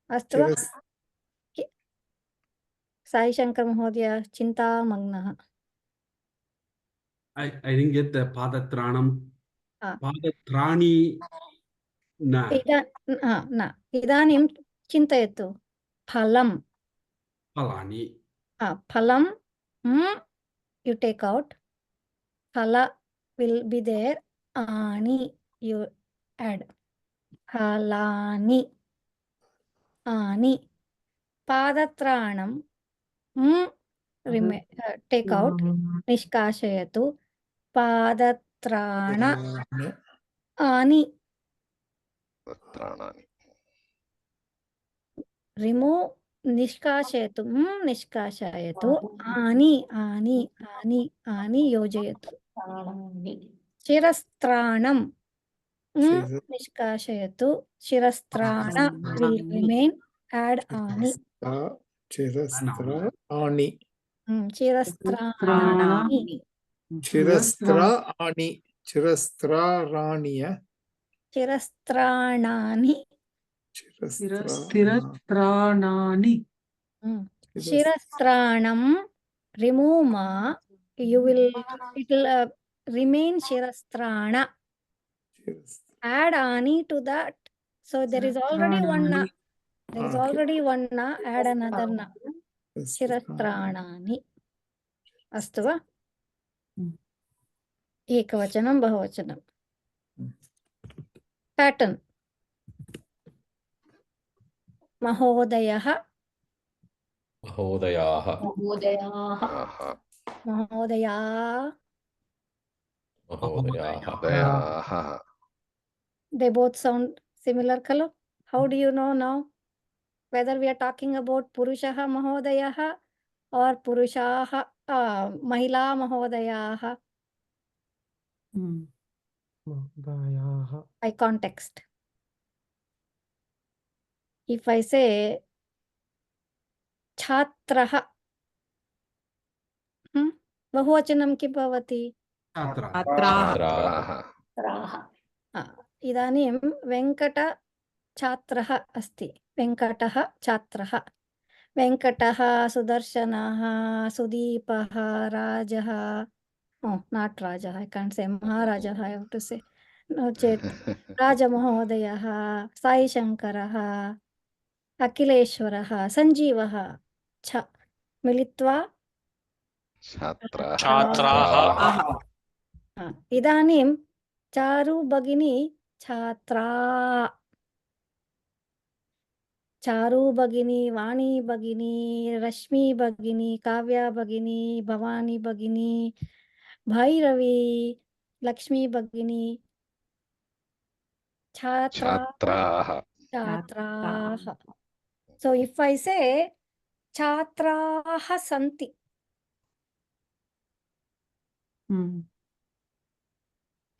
Speaker 2: अस्तु वा? साई शंकर महोदय चिन्तामग्नः.
Speaker 20: I didn't get the padatranam.
Speaker 2: Ah.
Speaker 20: Padatrani na.
Speaker 2: न इदानीं चिन्तयतु. फलं.
Speaker 20: Palani.
Speaker 2: फलं you take out. Phala will be there. Ani you add. Phalani. Ani. Padatranam take out. Nishkashayatu. Padatrana. Ani. Remove. Nishkashayatu. Nishkashayatu. Ani. Ani. Ani. Ani yojayatu. Shirastranam. Nishkashayatu. Shirastrana will remain. Add ani.
Speaker 8: Shirastrani.
Speaker 2: Shirastrani.
Speaker 8: Shirastrani. Shirastraraniya.
Speaker 2: Shirastranani.
Speaker 14: Shirastranani.
Speaker 2: Shirastranam. Remove ma. You will. It will remain Shirastrana. Add ani to that. So there is already one na. There is already one na. Add another na. Shirastranani. Astu va? Ekavachanam bahuvachanam. Pattern. Mahodayah.
Speaker 10: Mahodayah.
Speaker 2: Mahodaya.
Speaker 10: Mahodayah.
Speaker 2: They both sound similar color. How do you know now whether we are talking about Purushaha Mahodayaha or Purushaha Mahila Mahodayaha? By context. If I say Chhatraha, बहुवचनं किं भवति? इदानीं वेङ्कट छात्रः अस्ति. वेङ्कटः छात्रः. वेङ्कटः, सुदर्शनः, सुदीपः, राजः. Not Raja. I can't say Maharaja. I have to say. No chet. Rajamohodayah, Sai Shankarah, Akileshwarah, Sanjeevah. Cha. Militva.
Speaker 11: Chhatraha.
Speaker 2: Idanim Charu Bagini Chhatra. Charu Bagini, Vani Bagini, Rashmi Bagini, Kavya Bagini, Bhavani Bagini, Bhairavi, Lakshmi Bagini. Chhatraha. Chhatraha. So if I say Chhatraha Santi.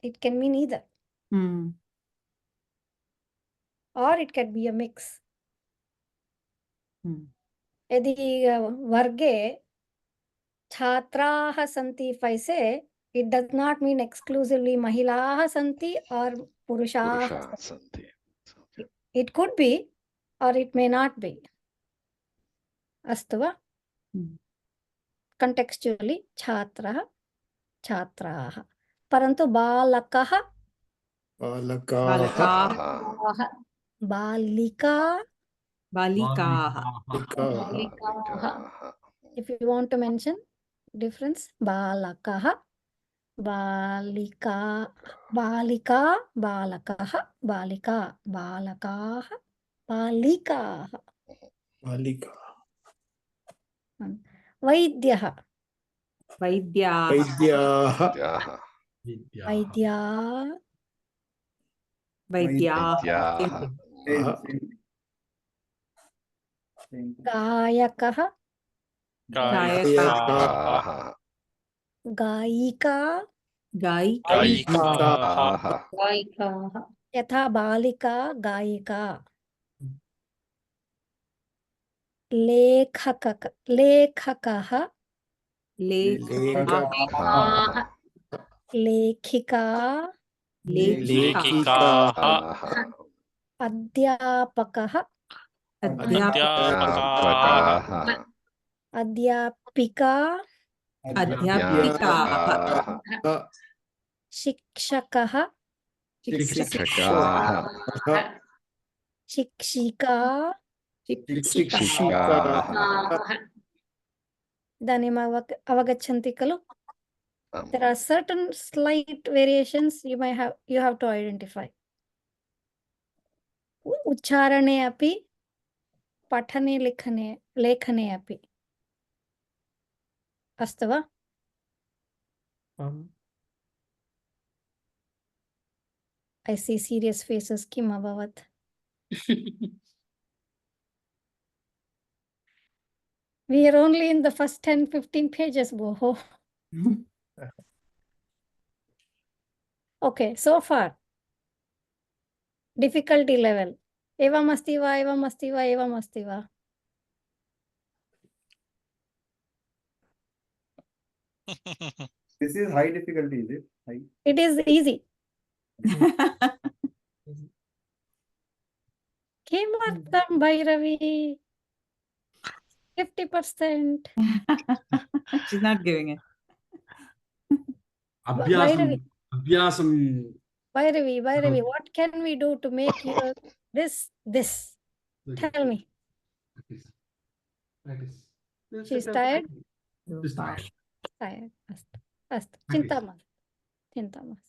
Speaker 2: It can mean either. Or it can be a mix. Yadi varge Chhatraha Santi, if I say, it does not mean exclusively Mahilaha Santi or Purushaha Santi. It could be or it may not be. Astu va? Contextually, Chhatraha, Chhatraha. Parantu Balakaha. Balika. If you want to mention difference, Balakaha, Balika, Balika, Balakaha, Balika, Balakaha, Balikaha. Vaidyaha. Vaidya.
Speaker 18: वैद्याः
Speaker 2: गायकः
Speaker 19: गायकाः
Speaker 2: गायिका
Speaker 19: गायिकाः
Speaker 13: गायिकाः
Speaker 2: यथा बालिका गायिका लेखकः लेखिका
Speaker 11: लेखिकाः
Speaker 2: अध्यापकः
Speaker 19: अध्यापकाः
Speaker 2: अध्यापिका शिक्षकः
Speaker 19: शिक्षकाः
Speaker 2: शिक्षिका
Speaker 19: शिक्षिकाः
Speaker 2: इदानीम् अवगच्छन्ति खलु? There are certain slight variations you have to identify. उच्चारणे अपि पठने लेखने अपि अस्तु वा? I see serious faces. किम् अभवत्? We are only in the first 10-15 pages, boho. Okay, so far. Difficulty level. Evam asti va, evam asti va, evam asti va.
Speaker 21: This is high difficulty, is it? High.
Speaker 2: It is easy. Kimartham Bhairavi? 50%.
Speaker 18: She's not giving it.
Speaker 20: Abhyasam.
Speaker 2: Bhairavi, what can we do to make you this? Tell me. She's tired? Tired. Astu. Chinta mas.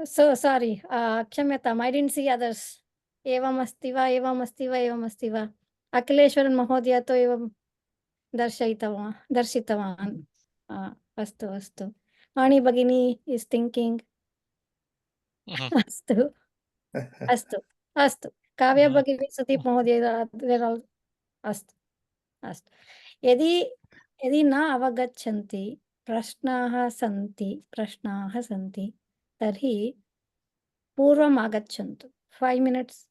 Speaker 2: So sorry. Kshamyatam. I didn't see others. Evam asti va, evam asti va, evam asti va. Akhileshwaran Mahodaya to evam darshitavan. Astu. Ani Bagini is thinking. Astu. Kavya Bagini Sudeep Mahodaya, they're all astu. Yadi na avagachanti prashnaha santi tarhi purvam agachantu. 5 minutes,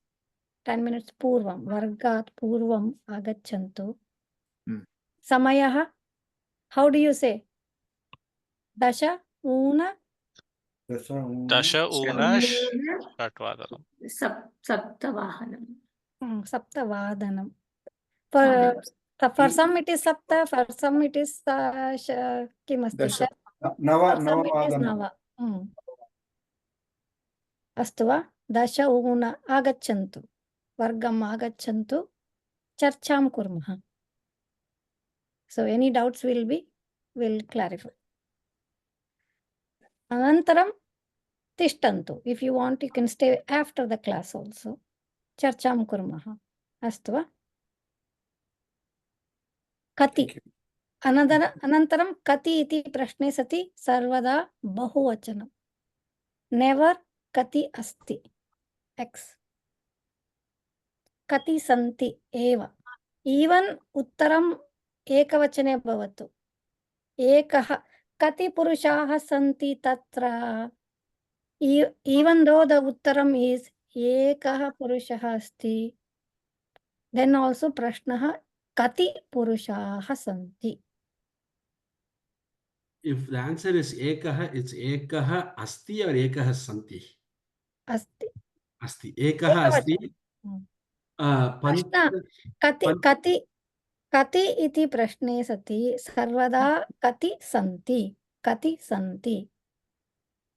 Speaker 2: 10 minutes purvam, vargat purvam agachantu. Samayaha, how do you say? Dasha una
Speaker 11: षट्वादनम्
Speaker 2: saptavadanam. For some it is sapta, for some it is kimasti. For some it is nava. Astu va? Dasha una agachantu. Vargam agachantu. Charcham kurmaha. So any doubts will clarify. Anantaram tishtantu. If you want, you can stay after the class also. Charcham kurmaha. Astu va? Kati. Anantaram kati iti prashne sati sarvada bahuvachanam. Never kati asti. X. Kati santi eva. Even uttaram ekavachane bhavatu. Ekaha. Kati purushaha santi tatra. Even though the uttaram is ekaha purushaha asti, then also prashnaha kati purushaha santi.
Speaker 20: If the answer is ekaha, it's ekaha asti or ekaha santi?
Speaker 2: Asti.
Speaker 20: Ekaha asti.
Speaker 2: Prashna. Kati iti prashne sati sarvada kati santi.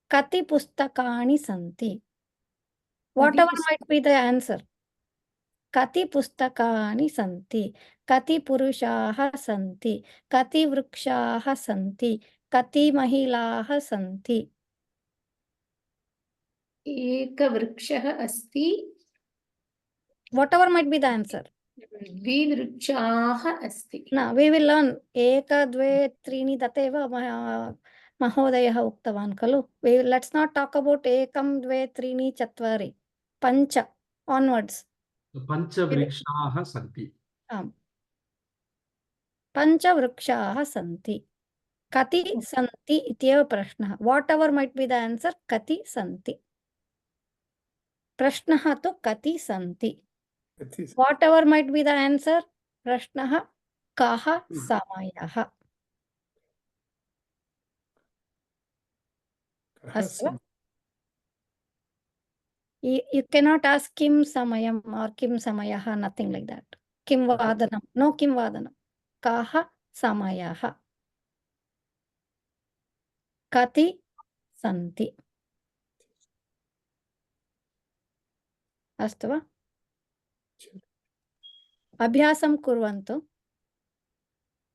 Speaker 2: Kati pustakani santi. Whatever might be the answer. Kati pustakani santi. Kati purushaha santi. Kati vrikshaha santi. Kati mahilaha santi.
Speaker 13: Eka vrikshaha asti.
Speaker 2: Whatever might be the answer.
Speaker 13: Vidrukshaha asti.
Speaker 2: Now we will learn eka, dve, trini, tateva, महोदयः उक्तवान् खलु. Let's not talk about एकं द्वे त्रीणि चत्वारि पञ्च onwards.
Speaker 20: पञ्चवृक्षाः सन्ति.
Speaker 2: आम्, पञ्चवृक्षाः सन्ति. कति सन्ति इत्येव प्रश्नः. Watt ever might be the answer, कति सन्ति. प्रश्नः तु कति सन्ति. Watt ever might be the answer, प्रश्नः कः समयः. अस्तु वा? You cannot ask किं समयम् or किं समयः, nothing like that. किं वादनं, no किं वादनं. कः समयः. कति सन्ति. अस्तु वा? अभ्यासं कुर्वन्तु.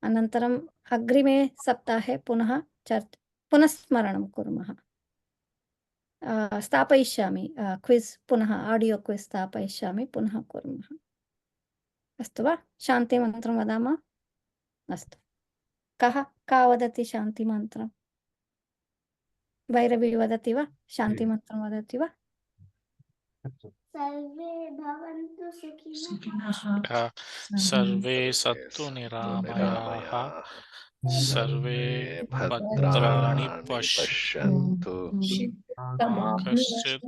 Speaker 2: अनन्तरम् अग्रिमे सप्ताहे पुनः स्मरणं कुर्मः. स्थापयिष्यामि क्विज़्, पुनः आडियो क्विज़् स्थापयिष्यामि, पुनः कुर्मः. अस्तु वा? शान्तिमन्त्रं वदामः. अस्तु, का वदति शान्तिमन्त्रं? भैरवी वदति वा? शान्तिमन्त्रं वदति वा?
Speaker 16: सर्वे भवन्तु सुखिनः,
Speaker 11: सर्वे सन्तु निरामयाः, सर्वे भद्राणि पश्यन्तु,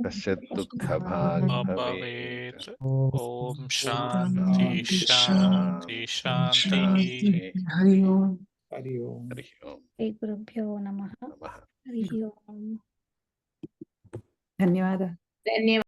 Speaker 11: कश्चित् दुःखभाग् भवेत्. ॐ शान्ति शान्ति शान्तिः.
Speaker 8: हरि ओम.
Speaker 2: श्री गुरुभ्यो नमः. हरि ओम.
Speaker 18: धन्यवादः.